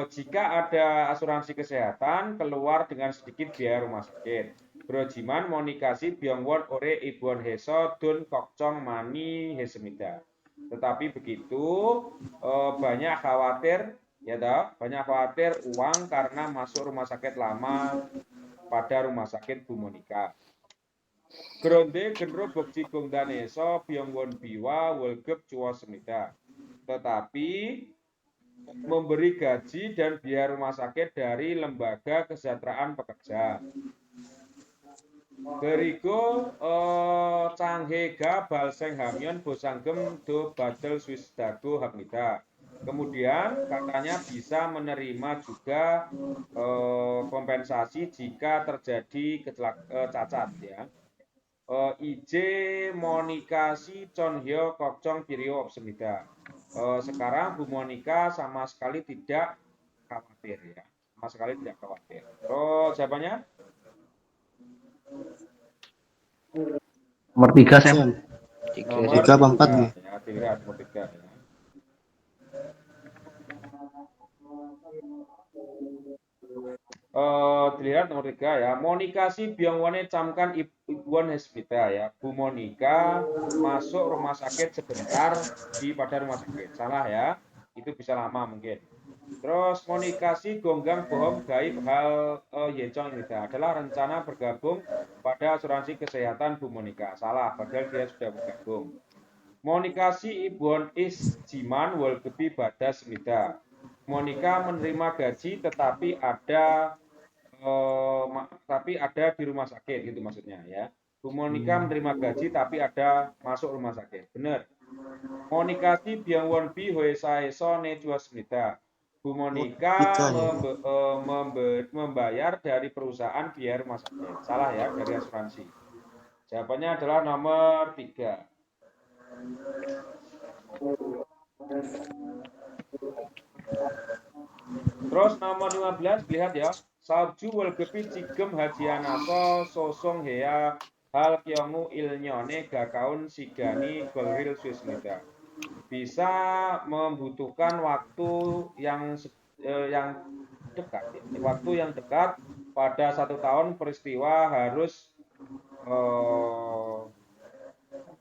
Jika ada asuransi kesehatan keluar dengan sedikit biaya rumah sakit. Brojiman Monikasi Byongwon Ore Ibuan Heso Dun Kokcong Mani Hesemida. Tetapi begitu banyak khawatir uang karena masuk rumah sakit lama pada rumah sakit Bu Monika. Gronde genro bokji gongdaneso Byongwon biwa welgep cuwa semida. Tetapi memberi gaji dan biaya rumah sakit dari Lembaga Kesejahteraan Pekerja. Berigo Changhega Balseng Hamyon Bosanggem do Badel Swisdago Hamida. Kemudian katanya bisa menerima juga kompensasi jika terjadi cacat ya. Ije Monikasi Chonhyo Kokcong Pirio Opsemida. Sekarang Bu Monika sama sekali tidak khawatir ya. Terus jawabannya? Nomor 3 Sam. Nomor 3 apa 4 nih? Ya, dilihat nomor 3 ya. Dilihat nomor 3 ya. Monika si Byongwone camkan Ibuan Hesmita ya. Bu Monika masuk rumah sakit sebentar pada rumah sakit. Salah ya. Itu bisa lama mungkin. Terus Monika si Gonggang Bohong Gaib Hal Yencong ini adalah rencana bergabung pada asuransi kesehatan Bu Monika. Salah, padahal dia sudah bergabung. Monikasi ibon is jiman wal gebi badas mida. Monika menerima gaji tetapi ada di rumah sakit gitu maksudnya ya. Bu Monika menerima gaji tapi ada masuk rumah sakit. Benar. Monikasi biang won bi hoesa eso ne jua semida. Bu Monika membayar dari perusahaan biaya rumah sakit. Salah ya, dari asuransi. Jawabannya adalah nomor 3. Terus nomor 15, lihat ya. Salju wal gepi cigem hajianaso sosong hea hal kyongu ilnyone gakaun sigani golril swismida. Bisa membutuhkan waktu yang dekat, waktu yang dekat pada 1 tahun peristiwa harus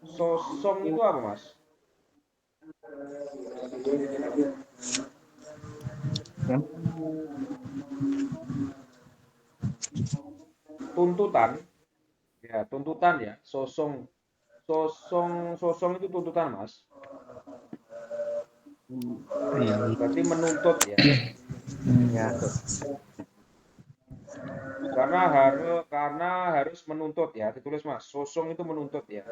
sosong itu apa mas? Ya. Tuntutan ya sosong itu tuntutan mas. Berarti menuntut ya. Ya. Karena harus menuntut ya, ditulis mas. Sosong itu menuntut ya.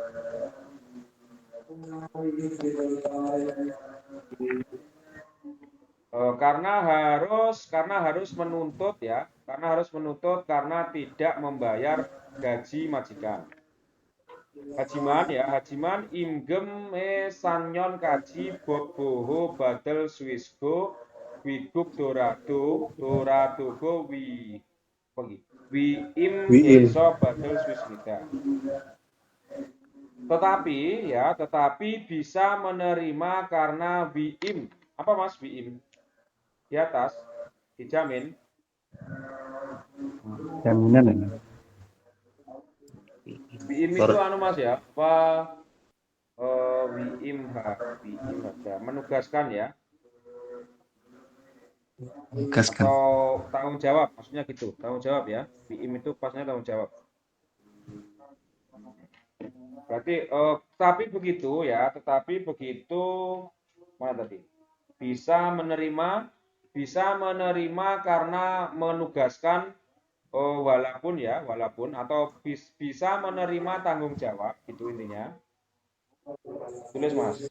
Karena harus menuntut ya, karena tidak membayar gaji majikan. Hajiman imgem sanyon kaji boho badel swisgo wiguk doradogo wi im eso badel swismida. Tetapi bisa menerima karena wiim. Apa mas wiim? Di atas dijamin. Jaminan ya. Wiim itu anu mas ya, apa wiim ada menugaskan ya. Menugaskan. Atau tanggung jawab, maksudnya gitu, tanggung jawab ya. Wiim itu pasnya tanggung jawab. Berarti tetapi begitu mana tadi? Bisa menerima karena menugaskan walaupun atau bisa menerima tanggung jawab itu intinya. Tulis mas.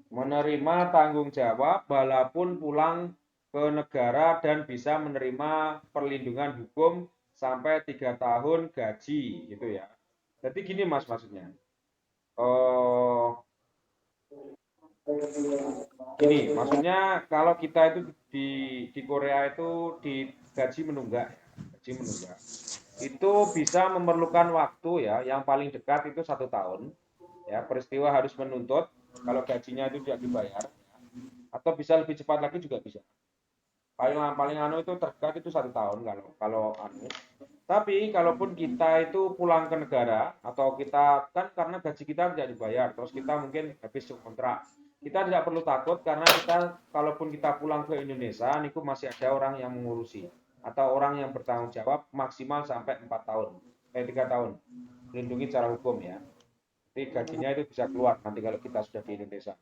Menerima tanggung jawab walaupun pulang ke negara dan bisa menerima perlindungan hukum sampai 3 tahun gaji gitu ya. Jadi gini mas maksudnya. Ini maksudnya kalau kita itu di Korea itu di gaji menunggak. Itu bisa memerlukan waktu ya, yang paling dekat itu 1 tahun. Ya, peristiwa harus menuntut kalau gajinya itu tidak dibayar. Atau bisa lebih cepat lagi juga bisa. Paling anu itu terdekat itu 1 tahun kalau anu. Tapi kalaupun kita itu pulang ke negara atau kita kan karena gaji kita tidak dibayar, terus kita mungkin habis kontrak, kita tidak perlu takut karena kalaupun kita pulang ke Indonesia, niku masih ada orang yang mengurusi atau orang yang bertanggung jawab maksimal sampai 3 tahun, melindungi secara hukum ya. Jadi gajinya itu bisa keluar nanti kalau kita sudah di Indonesia.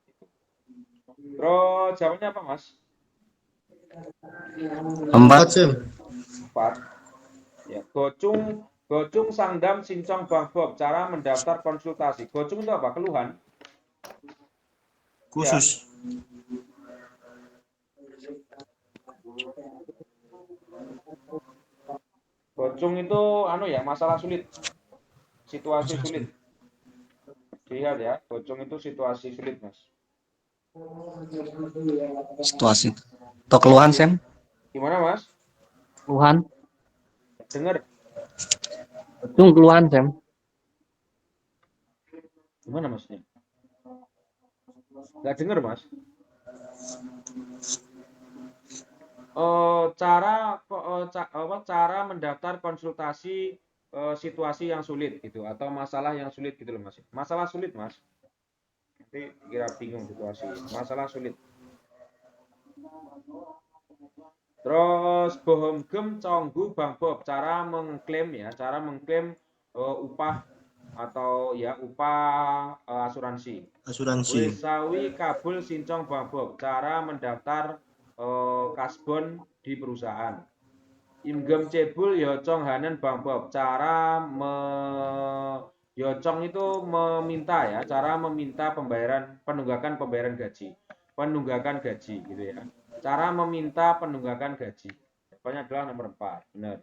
Terus jawabannya apa mas? 4. Ya, gocung sangdam sincong bangbob, cara mendaftar konsultasi. Gocung itu apa? Keluhan. Khusus. Gocung itu masalah sulit. Situasi sulit. Lihat ya, gocung itu situasi sulit, mas. Situasi. Atau keluhan, Sam? Gimana, mas? Keluhan. Dengar. Gocung keluhan, Sam. Gimana maksudnya? Nggak dengar, mas. Cara mendaftar konsultasi situasi yang sulit gitu atau masalah yang sulit gitu loh mas. Masalah sulit mas. Nanti kira bingung situasi. Masalah sulit. Terus bohong gem conggu bang Bob, cara mengklaim upah atau ya upah asuransi. Asuransi. Wesawi kabul sincong babok, cara mendaftar kasbon di perusahaan. Imgem cebul yocong hanen babok, cara yocong itu meminta ya, cara meminta penunggakan pembayaran gaji. Penunggakan gaji gitu ya. Cara meminta penunggakan gaji. Jawabannya adalah nomor 4. Benar.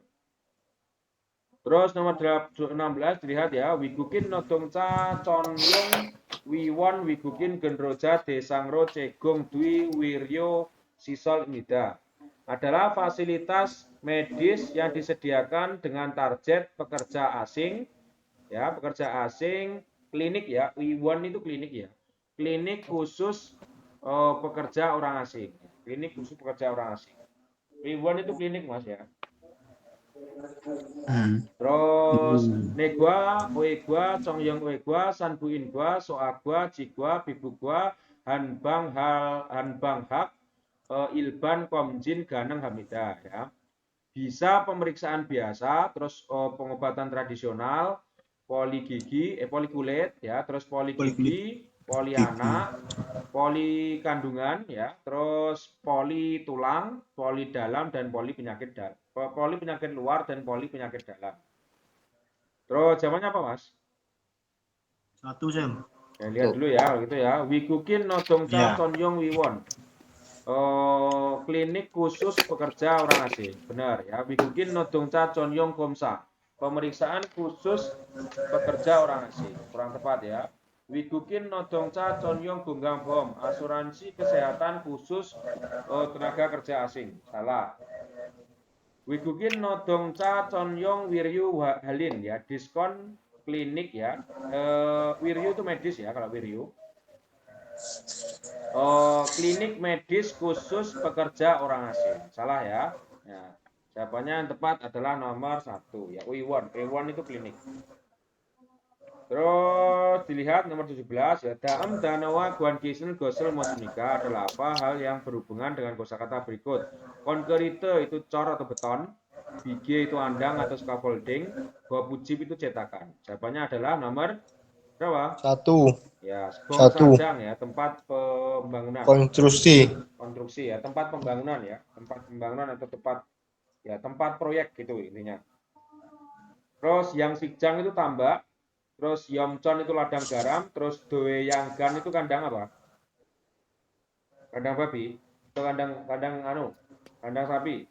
Terus nomor 16 dilihat ya, Wigukin Nodongca Chonyong Wiwon Wigukin Genroja Desangro Cegong Dwi Wiryo Sisol Nida adalah fasilitas medis yang disediakan dengan target pekerja asing ya, pekerja asing, klinik ya, Wiwon itu klinik ya. Klinik khusus pekerja orang asing. Klinik khusus pekerja orang asing. Wiwon itu klinik Mas ya. Terus negwa, oegwa, congyong oegwa, sanbuin gua, soagwa, jigwa, bibugwa, hanbang hak, ilban komjin ganang hamida ya. Bisa pemeriksaan biasa, terus pengobatan tradisional, polikulit ya, terus poligigi, polianak, poli kandungan ya, terus poli tulang, poli dalam dan poli penyakit luar dan poli penyakit dalam. Terus jawabannya apa, Mas? 1 Sam. Ya, lihat dulu ya, gitu ya. Wigukin Nodongca Chonyong Wiwon. Klinik khusus pekerja orang asing. Benar ya. Wigukin Nodongca Chonyong Komsa. Pemeriksaan khusus pekerja orang asing. Kurang tepat ya. Wigukin Nodongca Chonyong Gonggang Bom. Asuransi kesehatan khusus tenaga kerja asing. Salah. Wigukin Nodongca Chonyong Wiryu Halin ya. Diskon klinik ya. Wiryu itu medis ya kalau Wiryu. Klinik medis khusus pekerja orang asing. Salah ya. Ya. Jawabannya yang tepat adalah nomor 1 ya. Wiwon itu klinik. Terus dilihat nomor 17 ya. Daam danawa guan kisel gosel mosmika adalah apa? Hal yang berhubungan dengan kosakata berikut. Konkerite itu cor atau beton. Bige itu andang atau scaffolding. Bopujib itu cetakan. Jawabannya adalah nomor berapa? 1. Ya, Satu. sadang ya, tempat pembangunan. Konstruksi ya, tempat pembangunan ya, tempat pembangunan atau tempat proyek gitu intinya. Terus yang Sikjang itu tambak, terus Yomchon itu ladang garam, terus Doeyanggan itu kandang apa? Kandang babi, atau kandang sapi.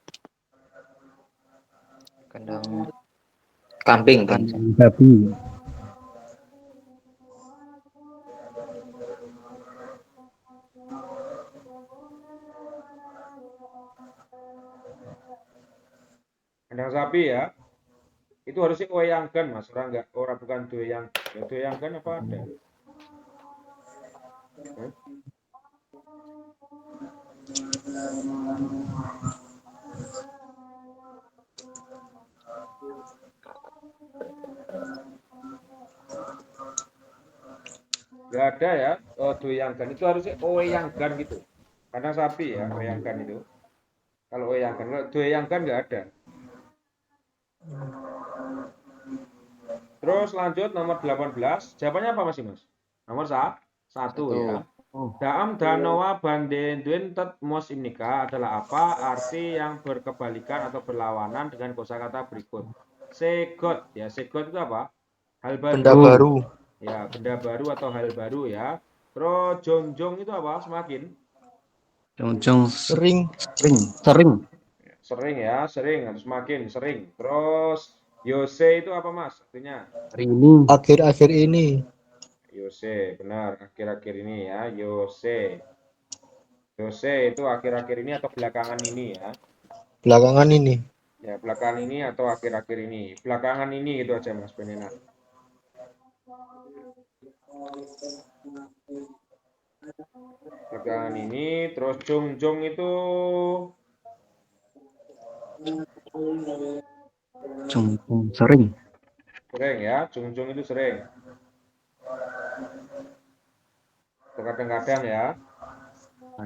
Kandang kambing kan. Babi. Kandang sapi ya. Itu harusnya Doeyanggan Mas, orang bukan Doeyang. Ya, Doeyanggan apa ada? Nggak ada ya, Doeyanggan itu harusnya Oeyanggan gitu. Kandang sapi ya, Oeyanggan itu. Kalau Doeyanggan nggak ada. Terus lanjut nomor 18. Jawabannya apa masih Mas? Nomor 1 ya. Daam danowa bandenduen tet mos imnika adalah apa? Arti yang berkebalikan atau berlawanan dengan kosakata berikut. Segot ya, segot itu apa? Hal baru. Benda baru. Ya, benda baru atau hal baru ya. Terus jongjong itu apa? Semakin. Jongjong Sering. Sering ya, sering atau semakin sering. Terus Yose itu apa Mas? Artinya? Akhir-akhir ini. Yose, benar. Akhir-akhir ini ya, Yose. Yose itu akhir-akhir ini atau belakangan ini ya. Belakangan ini. Ya, belakangan ini atau akhir-akhir ini. Belakangan ini gitu aja Mas Benena. Belakangan ini, terus jongjong itu sering. Sering ya, jongjong itu sering. Kadang-kadang ya.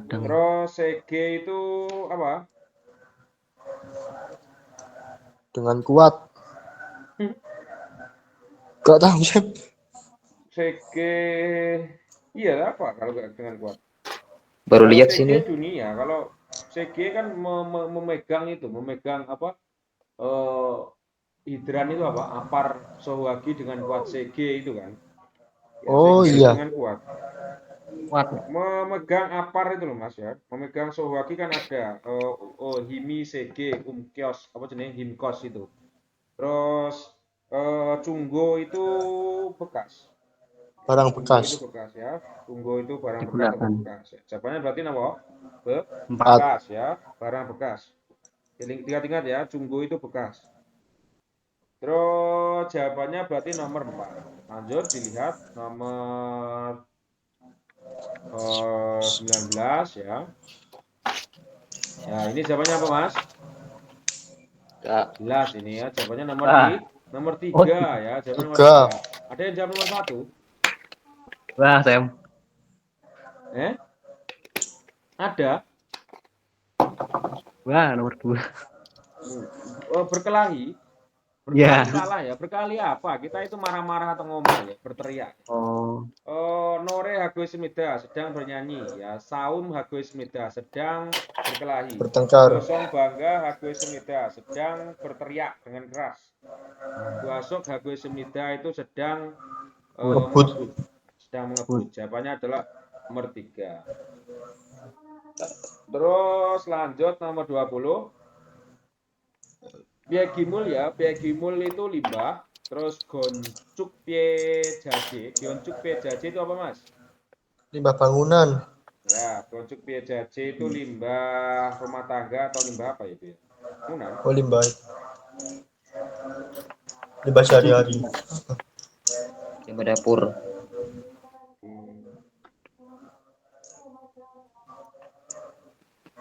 Terus sege itu apa? Dengan kuat. Gak tahu Sam. Sege, iya apa kalau nggak dengan kuat? Baru Kalau lihat Sege sini. dunia, kalau Sege kan memegang apa? eh, Hidran itu apa? Apar Sohwagi dengan kuat Sege itu kan. Ya, Oh Sege itu iya. dengan kuat. Kuat. Memegang apar itu loh Mas ya. Memegang Sohwagi kan ada Himi Sege Kios apa jenis Himkos itu. Terus Cunggo itu bekas. Barang Cunggo itu bekas. bekas ya. Cunggo itu barang bekas atau Digunakan. bekas. Jawabannya berarti apa? 4. Bekas ya, barang bekas. Ingat-ingat ya, Cunggo itu bekas. Terus jawabannya berarti nomor 4. Lanjut dilihat nomor 19 ya. Ya, ini jawabannya apa, Mas? Kak. Jelas ini ya, jawabannya nomor Wah. nomor Oh, 3 ya, jawabannya nomor 3. 3. Ada yang jawab nomor 1? wah, Sam. Eh? Ada? Wah, nomor 2. Berkelahi. Ya. Berkelahi salah ya. Berkelahi apa? Kita itu marah-marah atau ngomong ya, berteriak. Oh. Nore Hagoismida sedang bernyanyi ya. Saum Hagoismida sedang berkelahi. Bertengkar. Gosong Bangga Hagoismida sedang berteriak dengan keras. Guasok Hagoismida itu sedang Ngebut. mengebut. Sedang mengebut. Jawabannya adalah nomor 3. Terus lanjut nomor 20. Piegimul ya, Piegimul itu limbah. Terus Goncuk Piejaje. Goncuk Piejaje itu apa, Mas? Limbah bangunan. Ya, Goncuk Piejaje itu limbah rumah tangga atau limbah apa itu ya? Bangunan. Oh limbah. Limbah sehari-hari. Limbah dapur.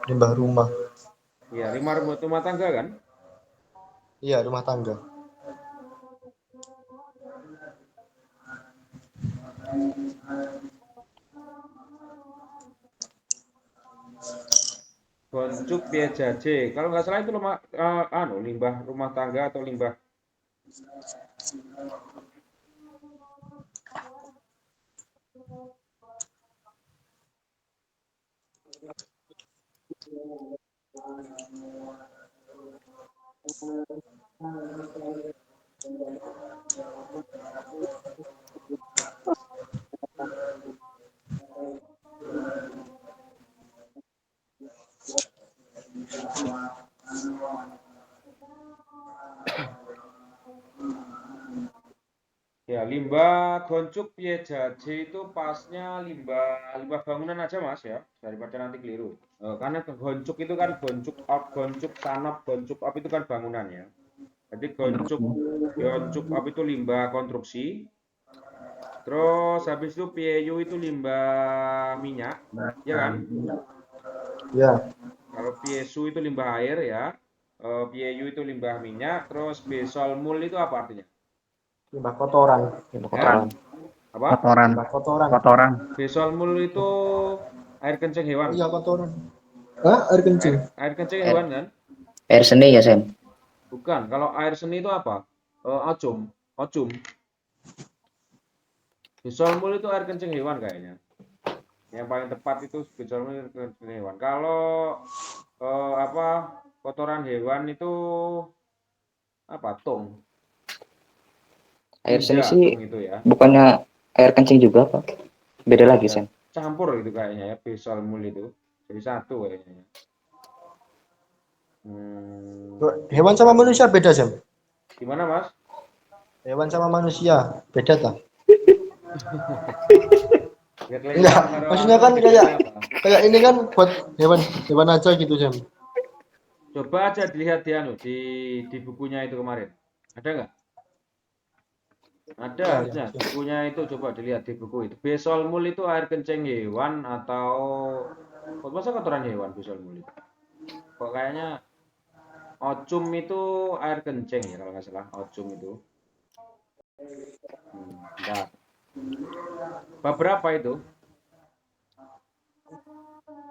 Limbah rumah. Ya, rumah tangga kan? Iya, rumah tangga. Goncuk Piejaje. Kalau nggak salah itu limbah rumah tangga atau limbah ya, limbah Goncuk Piejaje itu pasnya limbah bangunan aja Mas ya, daripada nanti keliru. Karena Goncuk itu kan Goncuk up, Goncuk sanap, Goncuk up itu kan bangunan ya. Jadi Goncuk up itu limbah konstruksi. Terus habis itu PIU itu limbah minyak, ya kan? Ya. Kalau PSU itu limbah air ya. PIU itu limbah minyak. Terus Besolmul itu apa artinya? Limbah kotoran. Limbah Ya? kotoran. Apa? Kotoran. Limbah kotoran. Kotoran. Besolmul itu air kencing hewan. Iya kotoran. Hah? Air kencing. Air kencing Air. hewan kan? Air seni ya, Sam? Bukan. Kalau air seni itu apa? Ocum. Ocum. Besolmul itu air kencing hewan kayaknya. Yang paling tepat itu besolmul air kencing hewan. Kalau kotoran hewan itu apa? Tong. Air seni Tinja, sih tong itu ya. bukannya air kencing juga, Pak? Beda lagi, Ya, Sam. campur itu kayaknya ya, besolmul itu. Jadi satu kayaknya. Hewan sama manusia beda, Sam. Gimana, Mas? Hewan sama manusia beda tak? Biar Enggak, kelihatan maksudnya kan kayak ini kan buat hewan aja gitu, Sam. Coba aja dilihat di bukunya itu kemarin. Ada nggak? Ada Ya, harusnya. ya. Bukunya itu coba dilihat di buku itu. Besolmul itu air kencing hewan atau masa kotoran hewan besolmul itu? Kok kayaknya ocum itu air kencing ya kalau nggak salah. Ocum itu. Bentar. Bab berapa itu?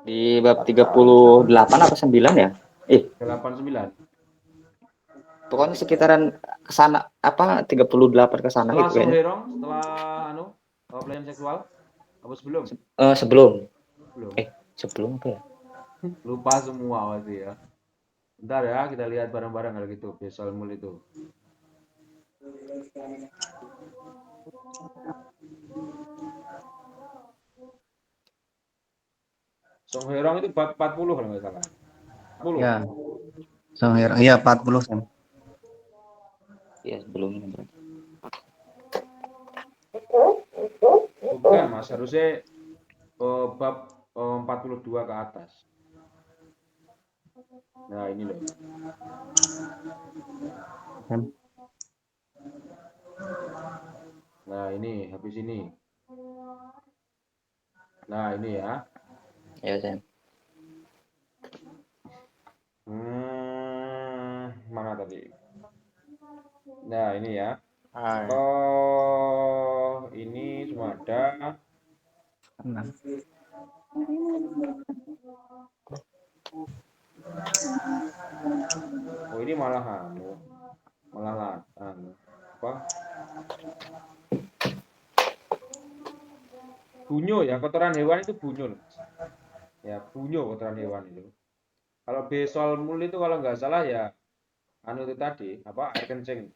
Di bab 38 apa 9 ya? 89. Pokoknya sekitaran kesana apa 38 ke sana Setelah gitu kan. Songherong, setelah pelecehan seksual, apa sebelum? Sebelum. Belum. Sebelum apa ya? Lupa semua pasti ya. Bentar ya, kita lihat bareng-bareng kalau gitu, Besol Mul itu. Songherong itu bab 40 kalau nggak salah. 40. Ya, Songherong. Iya, 40 Sam. Iya, sebelumnya berarti. Bukan, Mas. Harusnya bab 42 ke atas. Nah, ini loh. Sam. Nah, ini habis ini. Nah, ini ya. Ya, Sam. Mana tadi? Nah, ini ya. Ah, Oh, ini semua ada. Enam. Oh, ini malah malah apa? Bunyo ya, kotoran hewan itu bunyo. Ya, bunyo kotoran hewan itu. Kalau besol mul itu kalau nggak salah ya itu tadi apa air kencing.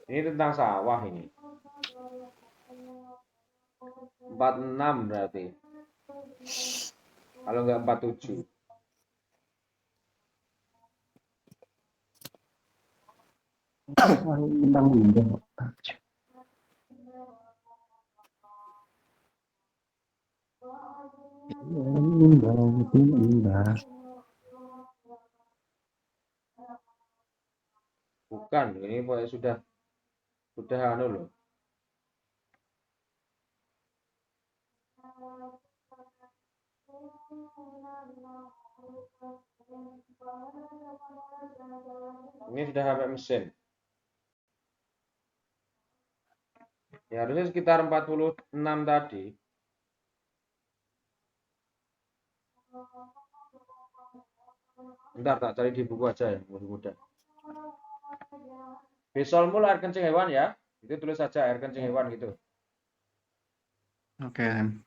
Ini tentang sawah ini. 46 berarti. Kalau nggak 47. Bukan, ini pokoknya sudah loh. Ini sudah sampai mesin. Ya harusnya sekitar 46 tadi. Bentar tak cari di buku aja ya, mudah. Besol mul air kencing hewan ya. Itu tulis saja air kencing hewan gitu. Oke, Sam.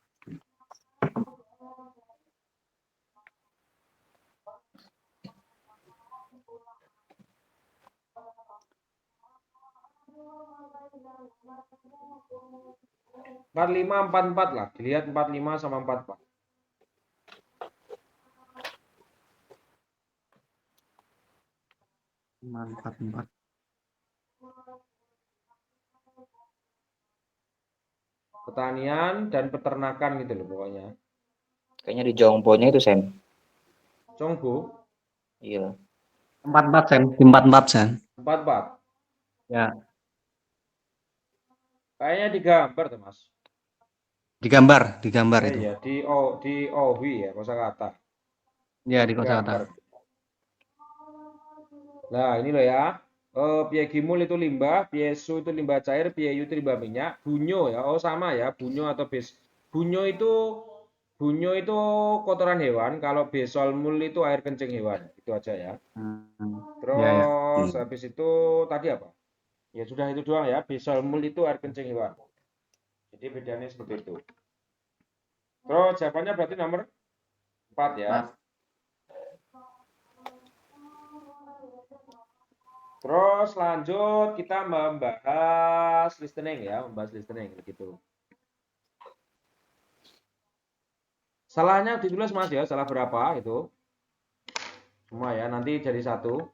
Empat lima empat empat lah. Dilihat 45 sama 44. Mantap, 4. Pertanian dan peternakan gitu loh pokoknya. kayaknya di Jongponya itu, Sam. Congbo Iya. 44 Sam. 44 Sam. 44. Ya, Kayaknya digambar tuh Mas. digambar itu. Ya di Owi ya kosakata. Ya, di Digambar. kosakata. Nah, ini loh ya. Piegimul itu limbah, piesu itu limbah cair, pieyu itu limbah minyak, bunyo ya. Oh, sama ya, bunyo atau bunyo itu bunyo itu kotoran hewan, kalau besol mul itu air kencing hewan. Itu aja ya. Ya, ya. Terus habis itu tadi apa? Ya sudah itu doang ya. Besol mul itu air kencing hewan. Jadi bedanya seperti itu. Terus jawabannya berarti nomor 4 ya. Terus lanjut kita membahas listening ya, membahas listening gitu. Salahnya ditulis Mas ya, salah berapa itu? Semua ya, nanti jadi satu.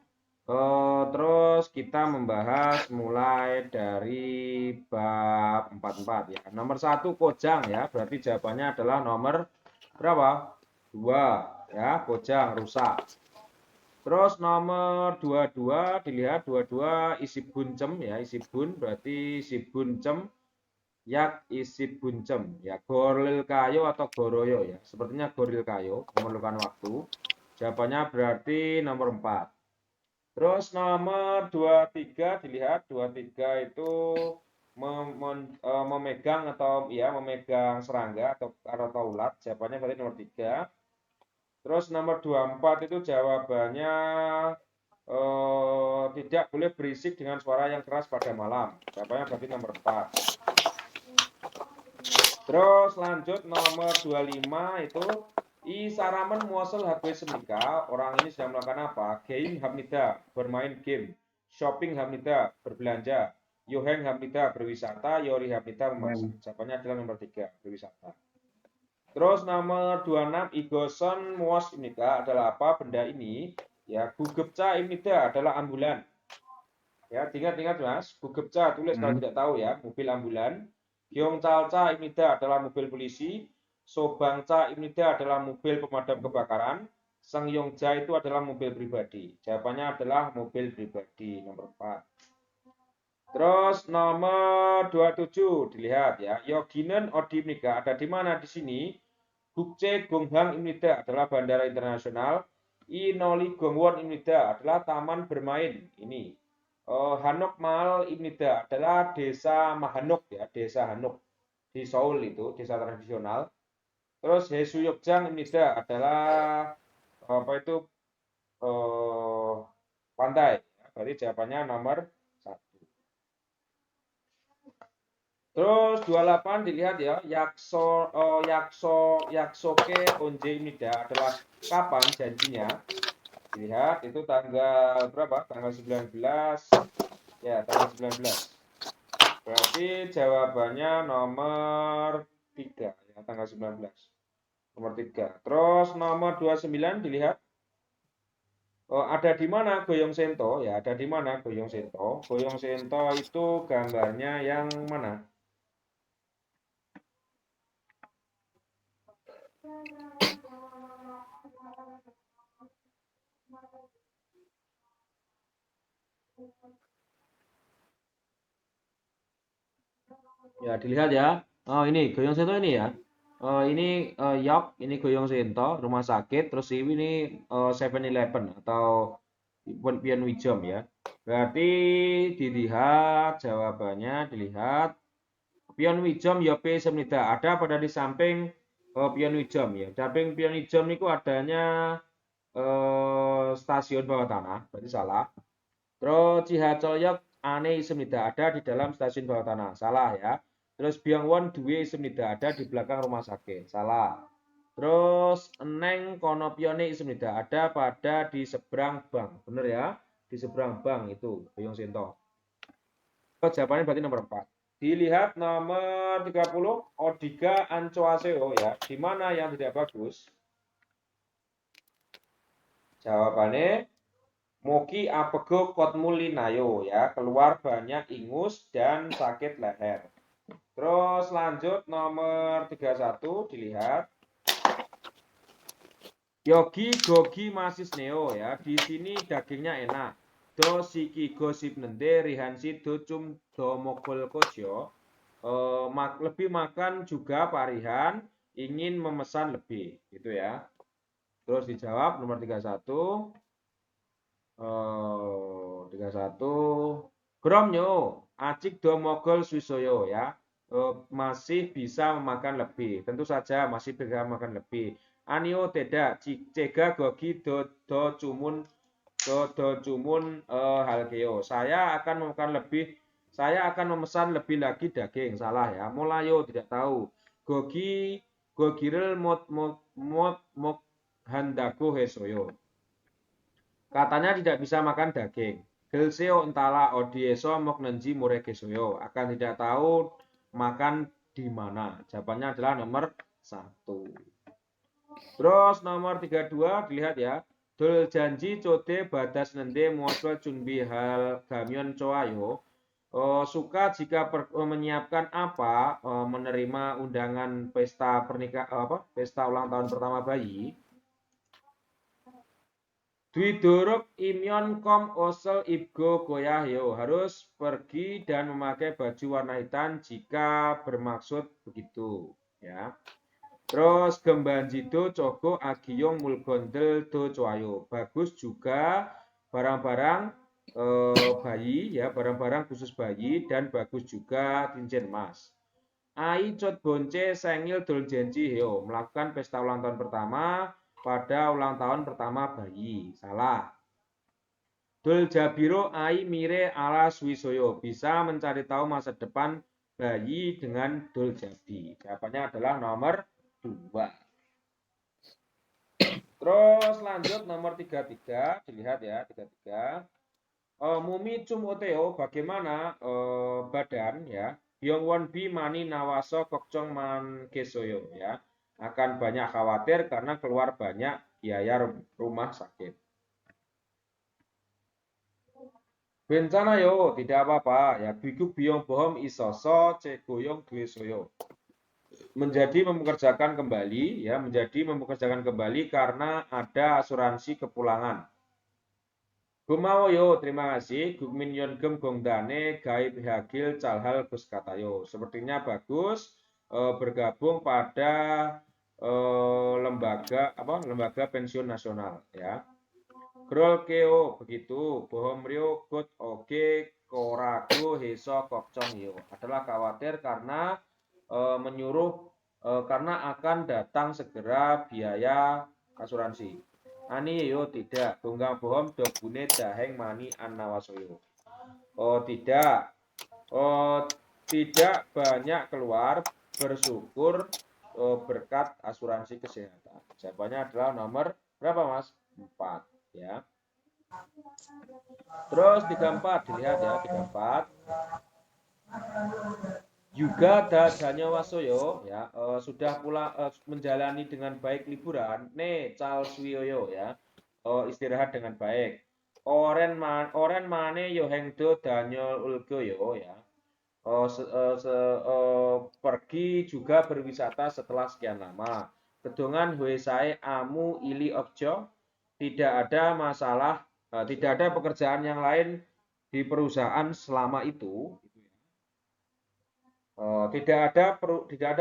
Terus kita membahas mulai dari bab 44 ya. Nomor 1 Kojang ya, berarti jawabannya adalah nomor berapa? 2 ya, Kojang rusak. Terus nomor 22 dilihat 22 isi buncem ya, isi bun berarti isi buncem yak isi buncem ya, goril kayo atau goroyo ya. Sepertinya goril kayo memerlukan waktu. Jawabannya berarti nomor 4. Terus nomor 23 dilihat 23 itu memegang atau ya memegang serangga atau ulat, jawabannya berarti nomor 3. Terus nomor 24 itu jawabannya tidak boleh berisik dengan suara yang keras pada malam. Jawabannya berarti nomor 4. Terus lanjut nomor 25 itu Isaramen muasal habis semika. Orang ini sedang melakukan apa? Game hamnida, bermain game. Shopping hamnida, berbelanja. Yoheng hamnida, berwisata. Yori hamnida, memasak. Jawabannya adalah nomor 3, berwisata. Terus nomor 26 Igoson muas imnida adalah apa? Benda ini ya Gugepca imnida adalah ambulan. Ya, ingat-ingat Mas, Gugepca tulis kalau tidak tahu ya, mobil ambulan. Gyeongcalca imnida adalah mobil polisi. Sobangca imnida adalah mobil pemadam kebakaran. Sangyongja itu adalah mobil pribadi. Jawabannya adalah mobil pribadi nomor 4. Terus nomor 27 dilihat ya. Yoginen Odimnika ada di mana di sini? Gukce Gonghang Imnida adalah bandara internasional. Inoli Gongwon Imnida adalah taman bermain. Ini. Hanok Mal Imnida adalah desa Mahanok ya, desa Hanok di Seoul itu, desa tradisional. Terus Hesuyokjang Imnida adalah apa itu pantai. Berarti jawabannya nomor 1. Terus 28 dilihat ya, Yaksoke Onje Imnida adalah kapan janjinya? Dilihat itu tanggal berapa? Tanggal 19. Ya, tanggal 19. Berarti jawabannya nomor 3 ya, tanggal 19. Nomor 3. Terus nomor 29 dilihat. Ada di mana Goyong Sento? Ya, ada di mana Goyong Sento? Goyong Sento itu gambarnya yang mana? Ya, dilihat ya. Oh, ini Goyong Sento ini ya. Ini Yok, ini Goyong Sento, rumah sakit. Terus ini 7-Eleven atau Pion Wijom ya. Berarti dilihat jawabannya, dilihat. Pion Wijom ya P Semnida. Ada pada di samping Pion Wijom ya. Samping Pion Wijom itu adanya stasiun bawah tanah, berarti salah. Terus Cihacoyok ane Semnida ada di dalam stasiun bawah tanah, salah ya. Terus Byangwon duwe Semnida ada di belakang rumah sakit, salah. Terus Neng Konopione Semnida ada pada di seberang bank, bener ya? Di seberang bank itu, Boyong Sento. Jawabannya berarti nomor 4. Dilihat nomor 30, Odiga Ancoaseo ya. Di mana yang tidak bagus? Jawabannya Moki apego kotmulinayo ya, keluar banyak ingus dan sakit leher. Terus lanjut nomor 31 dilihat. Yogi gogi masisneo ya, di sini dagingnya enak. Do siki gosip nende rihansi do cum do mogol kojo. Lebih makan juga parihan, ingin memesan lebih gitu ya. Terus dijawab nomor 31. 31 Gromyo acik do mogol suisoyo ya, masih bisa memakan lebih, tentu saja masih bisa memakan lebih. Anio tidak cega gogi do cumun halgeo, saya akan memakan lebih, saya akan memesan lebih lagi daging, salah ya. Molayo tidak tahu. Gogirel mot handago hesoyo, katanya tidak bisa makan daging. Gelseo entala odieso moknenji muregesoyo, akan tidak tahu makan di mana. Jawabannya adalah nomor 1. Terus nomor 32 dilihat ya. Dol janji code badas nende muaswa cunbi hal gamyon coayo. Suka jika menyiapkan apa, menerima undangan pesta pesta ulang tahun pertama bayi. Dwidoruk imyon kom osel ibgo goyahyo, harus pergi dan memakai baju warna hitam jika bermaksud begitu ya. Terus gembanjido cogo agiyong mulgondel do coayo, bagus juga barang-barang bayi ya, barang-barang khusus bayi, dan bagus juga cincin emas. Ai Chot Bonce Sengil Dol Jenji Heo melakukan pesta ulang tahun pertama pada ulang tahun pertama bayi. Salah. Dol Jabiro Ai Mire ala Swisoyo bisa mencari tahu masa depan bayi dengan Dol Jabi. Jawabannya adalah nomor 2. Terus lanjut nomor 33, dilihat ya 33. Mumi Cum Oteo bagaimana badan ya Byongwon Bi Mani Nawaso Kokcong Man Kesoyo ya akan banyak khawatir karena keluar banyak biaya rumah sakit. Bencana yo tidak apa-apa ya bigu biong bohong isoso cegoyong duwe soyo menjadi mempekerjakan kembali karena ada asuransi kepulangan. Gumawoyo, terima kasih. Gukmin Yon Gem Gongdane Gaib Hagil Calhal Gus Katayo. Sepertinya bagus bergabung pada lembaga pensiun nasional ya. Grol Keo begitu. Bohomrio Gut Oge Korago Heso Kokcong Yo adalah khawatir karena karena akan datang segera biaya asuransi. Ani yo tidak, tunggang bohong dobune daheng mani annawasoyo. Oh tidak, tidak banyak keluar bersyukur berkat asuransi kesehatan. Jawabannya adalah nomor berapa mas? 4 ya. Terus 34 dilihat ya 34. Juga Dadanya Wasoyo ya sudah pula menjalani dengan baik liburan. Charles Wiyoyo ya istirahat dengan baik. Oren mane yo hengdo Daniel Ulgoyo ya pergi juga berwisata setelah sekian lama. Kedongan Huesae Amu Ili Okjo tidak ada masalah, tidak ada pekerjaan yang lain di perusahaan selama itu. Tidak ada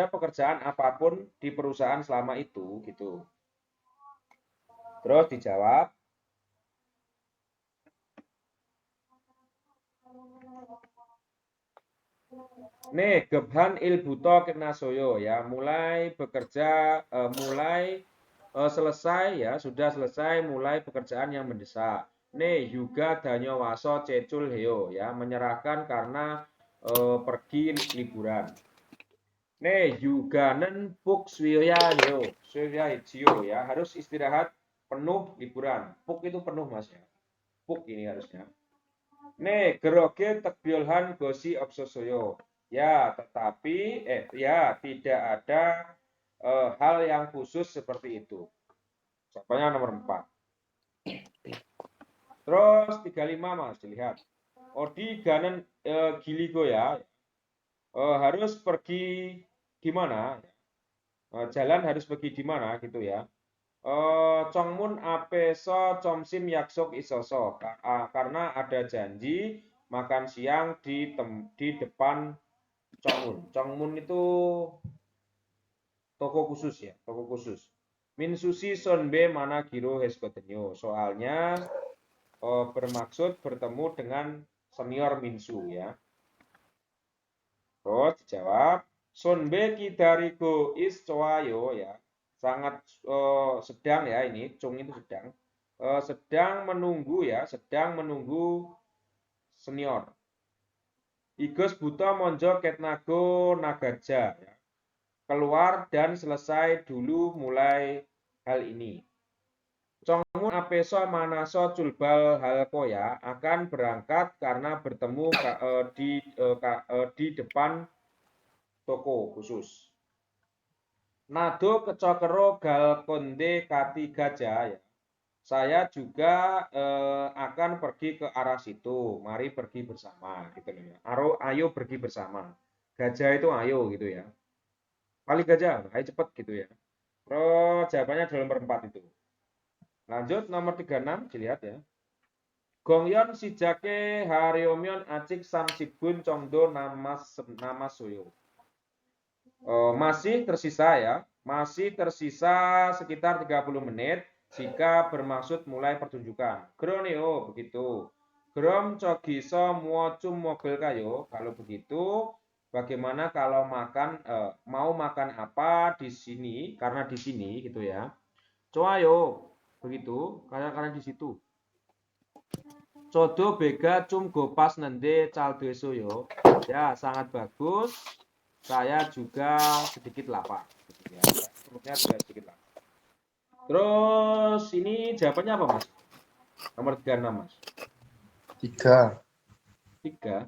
pekerjaan apapun di perusahaan selama itu gitu. Terus dijawab. Nih, Gebhan Ilbuto Kenasoyo ya, mulai bekerja selesai ya, sudah selesai mulai pekerjaan yang mendesak. Nih, Yuga Danyo Waso Cecul Heo ya, menyerahkan karena pergi liburan. Yuganen Puk Swioya Heo, Swioya Hijio ya, harus istirahat penuh liburan. Puk itu penuh mas ya, Puk ini harusnya. Geroge Tebyolhan Gosi Opsosoyo. Ya, tetapi tidak ada hal yang khusus seperti itu. Jawabannya nomor 4. Terus 35 mas, dilihat. Odi Ganen Giligo ya. Harus pergi di mana? Jalan harus pergi di mana gitu ya. Chongmun apeso Chomsim Yaksok isoso karena ada janji makan siang di depan Chongmun. Chongmun itu toko khusus ya, toko khusus. Minsusi Sonbe mana Giro Heskotenyo. Soalnya bermaksud bertemu dengan senior Minsu ya. Terus dijawab Sonbe Kidarigo is Choayo ya. Sangat sedang ya ini, Chung itu sedang. Sedang menunggu ya, sedang menunggu senior. Igos Buto Monjo Ketnago Nagaja ya. Keluar dan selesai dulu mulai hal ini. Chongmun Apeso Manaso Culbal Halkoya akan berangkat karena bertemu di depan toko khusus. Nado Kecokero Galkonde Kati Gajah ya. Saya juga akan pergi ke arah situ. Mari pergi bersama gitu ya. Ayo pergi bersama. Gajah itu ayo gitu ya. Kali gajah, ayo cepet gitu ya. Terus jawabannya adalah nomor 4 itu. Lanjut nomor 36 dilihat ya. Gongyeon Shijake Haryomyeon Acik Samsibun Chongdo Namasoyo. Masih tersisa ya. Masih tersisa sekitar 30 menit jika bermaksud mulai pertunjukan. Groneo begitu. Grom cogiso muocum mobil kayo. Kalau begitu, bagaimana kalau mau makan apa di sini? Karena di sini gitu ya. Coayo, begitu. Karena di situ. Codo bega cum gopas nende caldeso yo. Ya, sangat bagus. Saya juga sedikit lapar. Gitu ya. Perutnya juga sedikit lapar. Terus ini jawabannya apa, Mas? Nomor 36, Mas. 3. 3.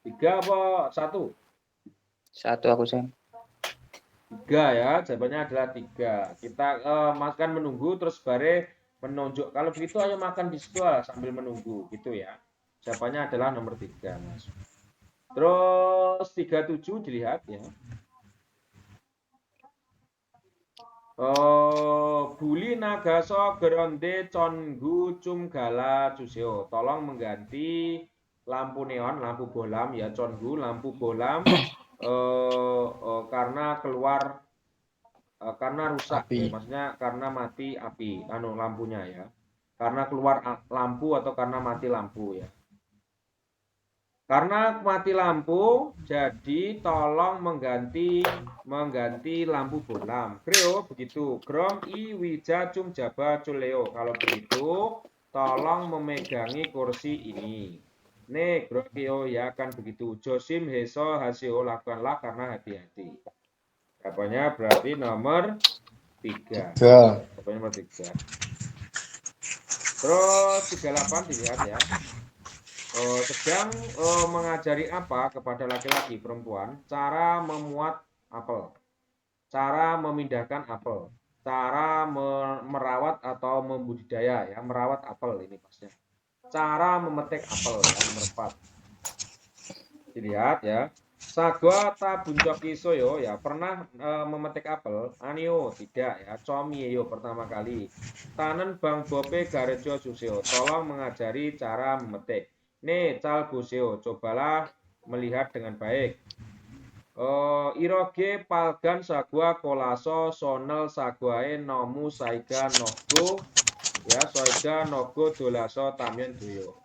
3 apa 1? 1 aku Sam. 3 ya, jawabannya adalah 3. Kita Mas kan menunggu terus bare menunjuk. Kalau begitu ayo makan di situ sambil menunggu gitu ya. Jawabannya adalah nomor 3, Mas. Terus 37 dilihat ya. Buli nagaso geronde congu cum gala cuseo. Tolong mengganti lampu neon, lampu bolam ya congu, lampu bolam karena keluar karena rusak Api. ya, maksudnya karena mati api lampunya ya. Karena keluar lampu atau karena mati lampu ya. Karena mati lampu, jadi tolong mengganti lampu bolam. Kreo begitu. Grom I wija cum jaba culeo. Kalau begitu, tolong memegangi kursi ini. Nih, Grokio ya kan begitu. Josim Heso Hasio lakukanlah karena hati-hati. Jawabannya berarti nomor 3. 3. Jawabannya nomor 3. Terus 38 dilihat ya. Sedang mengajari apa kepada laki-laki perempuan? Cara memuat apel, cara memindahkan apel, cara merawat atau membudidaya ya, merawat apel ini pasnya. Cara memetik apel ya, nomor 4. Dilihat ya. Sagwa ta buncoki soyo ya pernah memetik apel? Anio tidak ya. Comieyo pertama kali. Tanen bang bope garejo suseo. Tolong mengajari cara memetik. Nih cal buseo. Cobalah melihat dengan baik. Iroge palgan sagwa kolaso sonel sagwae nomu saiga nogo ya soiga nogo dolaso tamyen doyo.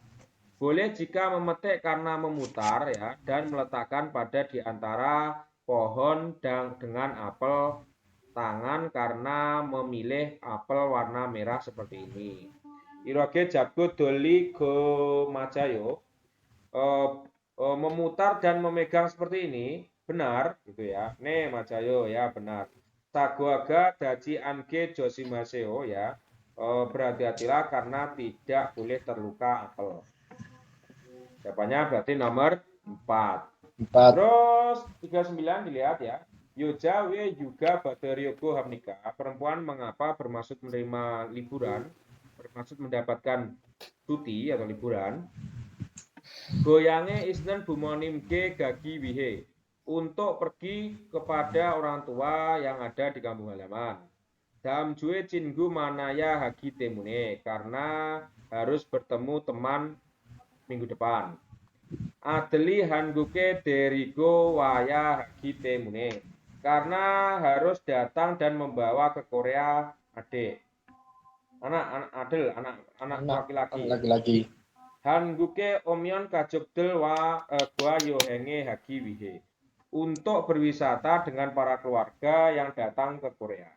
Boleh jika memetik karena memutar ya dan meletakkan pada di antara pohon dan dengan apel tangan karena memilih apel warna merah seperti ini. Iroge jago doli go majayo memutar dan memegang seperti ini benar gitu ya. Nih majayo ya benar. Saguaga daji ange josimaseo ya. Berhati-hatilah karena tidak boleh terluka apel. Jawabannya berarti nomor 4. 4. Terus 39 dilihat ya. Yojawe juga Badaryogo Hamnika. Perempuan mengapa bermaksud menerima liburan, bermaksud mendapatkan cuti atau liburan. Goyange isnen bumonimke gagi wihe. Untuk pergi kepada orang tua yang ada di kampung halaman. Dam jue cinggu manaya hagi temune. Karena harus bertemu teman minggu depan. Adeli hanguke derigo waya hagi temune. Karena harus datang dan membawa ke Korea adik. Anak laki-laki. Laki-laki. Hanguke omyon kajobdel wa gua yohenge hagi wihe. Untuk berwisata dengan para keluarga yang datang ke Korea.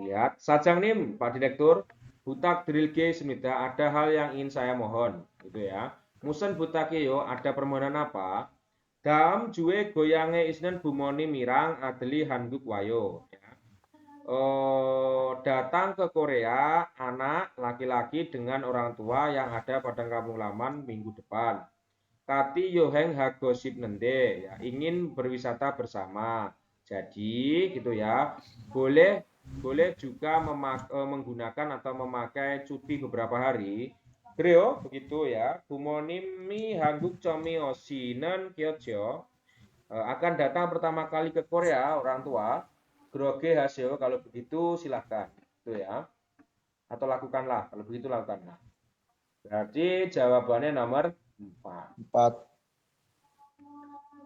Lihat, Sajang Nim, Pak Direktur. Butak Drilge Semida, ada hal yang ingin saya mohon, gitu ya. Musen Butakeyo, ada permohonan apa? Dam jue goyange isnen bumoni mirang adeli handuk wayo. Ya. Datang ke Korea anak laki-laki dengan orang tua yang ada pada kampung halaman minggu depan. Kati yoheng hagosip nende, ya, ingin berwisata bersama. Jadi, gitu ya, boleh juga menggunakan atau memakai cuti beberapa hari. Kreo, begitu ya. Bumonimi hangguk comi osinen kyotjo akan datang pertama kali ke Korea orang tua. Groge hasil kalau begitu silahkan, gitu ya. Atau lakukanlah, kalau begitu lakukanlah. Berarti jawabannya nomor 4. 4.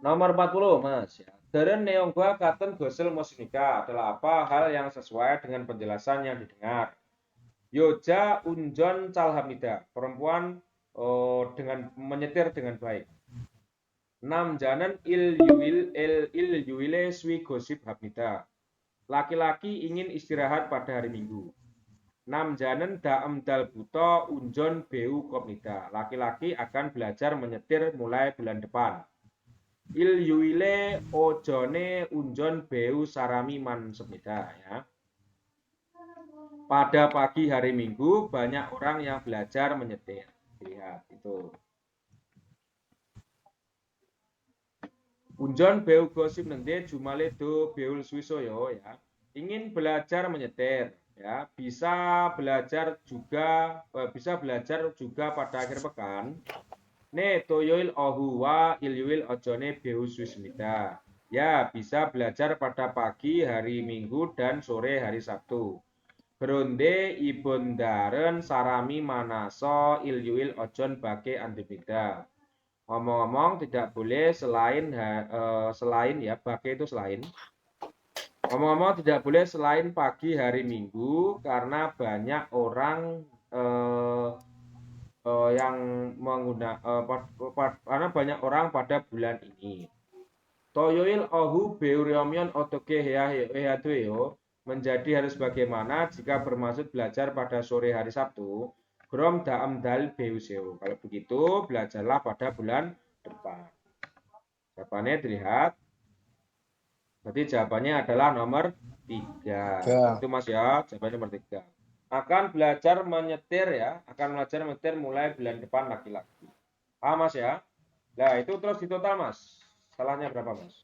Nomor 40, Mas. Deren neongba katen gosel musnika adalah apa hal yang sesuai dengan penjelasan yang didengar. Yoja unjon calhamida. Perempuan dengan menyetir dengan baik. Namjanan il yuile swi gosip hamida. Laki-laki ingin istirahat pada hari Minggu. Namjanan daem dal buto unjon beu komida. Laki-laki akan belajar menyetir mulai bulan depan. Il yuile ojone unjon beu sarami man semida ya. Pada pagi hari Minggu banyak orang yang belajar menyetir. Lihat itu. Unjon beu gosip nende jumale do beul swisoyo ya. Ingin belajar menyetir ya, bisa belajar juga pada akhir pekan. Ne toyoil ohuwa ilyuil ojone beu swismida. Ya, bisa belajar pada pagi hari Minggu dan sore hari Sabtu. Beronde ibondaren sarami manaso ilyuil ojon bake andebida. Ngomong-ngomong tidak boleh selain ya, bake itu selain. Ngomong-ngomong tidak boleh selain pagi hari Minggu karena banyak orang yang karena banyak orang pada bulan ini. Toyoil ohu beuryomion otoke heatueo menjadi harus bagaimana jika bermaksud belajar pada sore hari Sabtu. Grom daam dal beuseo. Kalau begitu belajarlah pada bulan depan. Jawabannya dilihat. Berarti jawabannya adalah nomor 3. Itu Mas ya, jawabannya nomor 3. Akan belajar menyetir ya, akan belajar menyetir mulai bulan depan laki-laki. Mas ya. Nah, itu terus di total Mas. Salahnya berapa Mas?